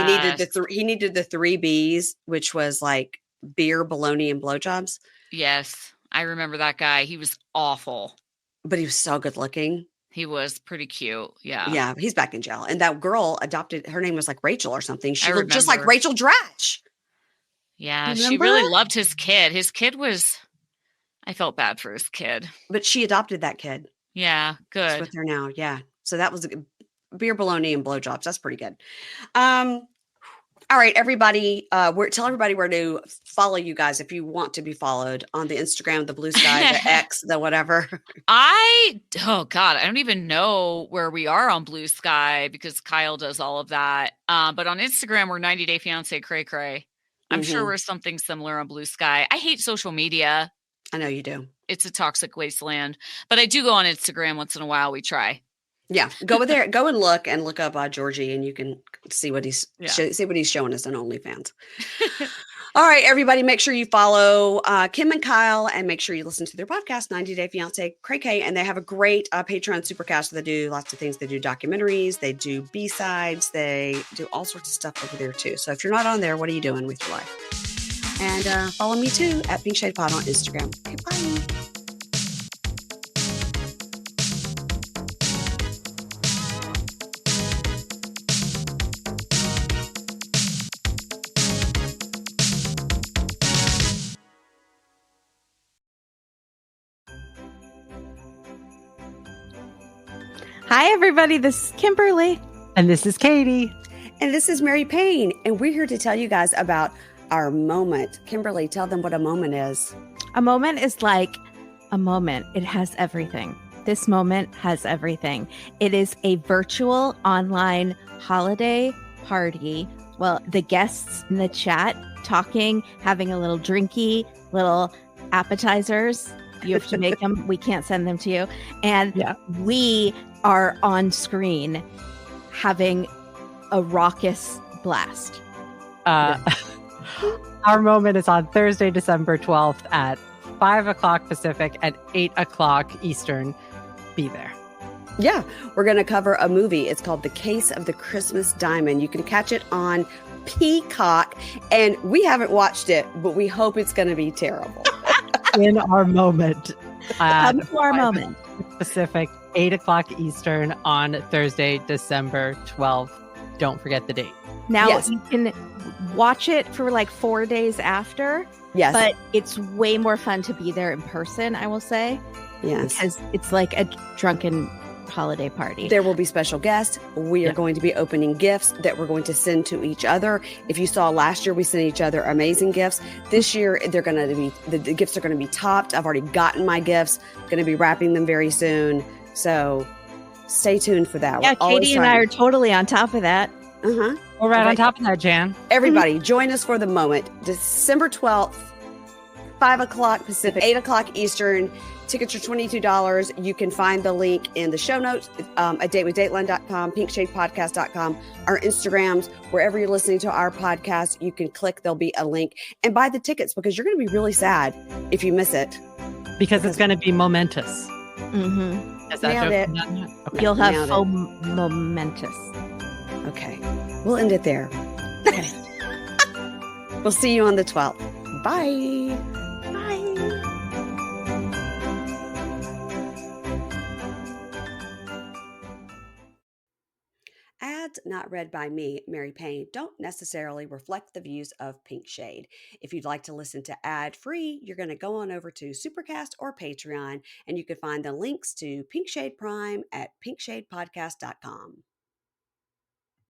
he needed the 3 B's, which was like beer, bologna, and blowjobs. Yes. I remember that guy. He was awful, but he was so good looking. He was pretty cute. Yeah. Yeah. He's back in jail. And that girl adopted, her name was like Rachel or something. She looked just like Rachel Dratch. Yeah. She really loved his kid. His kid I felt bad for his kid. But she adopted that kid. Yeah. Good. She's with her now. Yeah. So that was beer, bologna, and blowjobs. That's pretty good. All right, everybody. Tell everybody where to follow you guys if you want to be followed on the Instagram, the Blue Sky, the X, the whatever. I don't even know where we are on Blue Sky because Kyle does all of that. But on Instagram, we're 90 Day Fiance Cray Cray. I'm sure we're something similar on Blue Sky. I hate social media. I know you do. It's a toxic wasteland. But I do go on Instagram once in a while. We try. Yeah, go there. Go and look up Georgie, and you can see what he's showing us on OnlyFans. All right, everybody, make sure you follow Kim and Kyle, and make sure you listen to their podcast, 90 Day Fiance Cray Cray, and they have a great Patreon supercast. They do lots of things. They do documentaries, they do B-sides, they do all sorts of stuff over there too. So if you're not on there, what are you doing with your life? And follow me too at Pink Shade Pod on Instagram. Okay, bye. Hi, everybody. This is Kimberly. And this is Katie. And this is Mary Payne. And we're here to tell you guys about our moment. Kimberly, tell them what a moment is. A moment is like a moment. It has everything. This moment has everything. It is a virtual online holiday party. Well, the guests in the chat talking, having a little drinky, little appetizers. You have to make them. We can't send them to you. And we are on screen having a raucous blast. Our moment is on Thursday, December 12th at 5 o'clock Pacific and 8 o'clock Eastern. Be there. Yeah, we're going to cover a movie. It's called The Case of the Christmas Diamond. You can catch it on Peacock, and we haven't watched it, but we hope it's going to be terrible. In our moment. Come to our moment. Pacific, 8 o'clock Eastern on Thursday, December 12th. Don't forget the date. Now Yes. you can watch it for like 4 days after, Yes. but it's way more fun to be there in person, I will say, yes. because it's like a drunken holiday party. There will be special guests. We are Yeah. going to be opening gifts that we're going to send to each other. If you saw last year, we sent each other amazing gifts. This year, they're going to be the gifts are going to be topped. I've already gotten my gifts. Going to be wrapping them very soon. So stay tuned for that. Yeah, We're always Katie and I trying- are totally on top of that. Uh-huh. We're right Okay. on top of that, Jan. Everybody, join us for the moment. December 12th, 5 o'clock Pacific, 8 o'clock Eastern. Tickets are $22. You can find the link in the show notes at datewithdateline.com, pinkshadepodcast.com, our Instagrams, wherever you're listening to our podcast, you can click. There'll be a link and buy the tickets because you're going to be really sad if you miss it. Because it's going to be momentous. Mm-hmm. Is that Nailed joke it. done yet? Okay. You'll have Nailed it. full momentous. Okay. We'll end it there. Okay. We'll see you on the 12th. Bye. Bye. Ads not read by me, Mary Payne, don't necessarily reflect the views of Pink Shade. If you'd like to listen to ad-free, you're going to go on over to Supercast or Patreon, and you can find the links to Pink Shade Prime at pinkshadepodcast.com.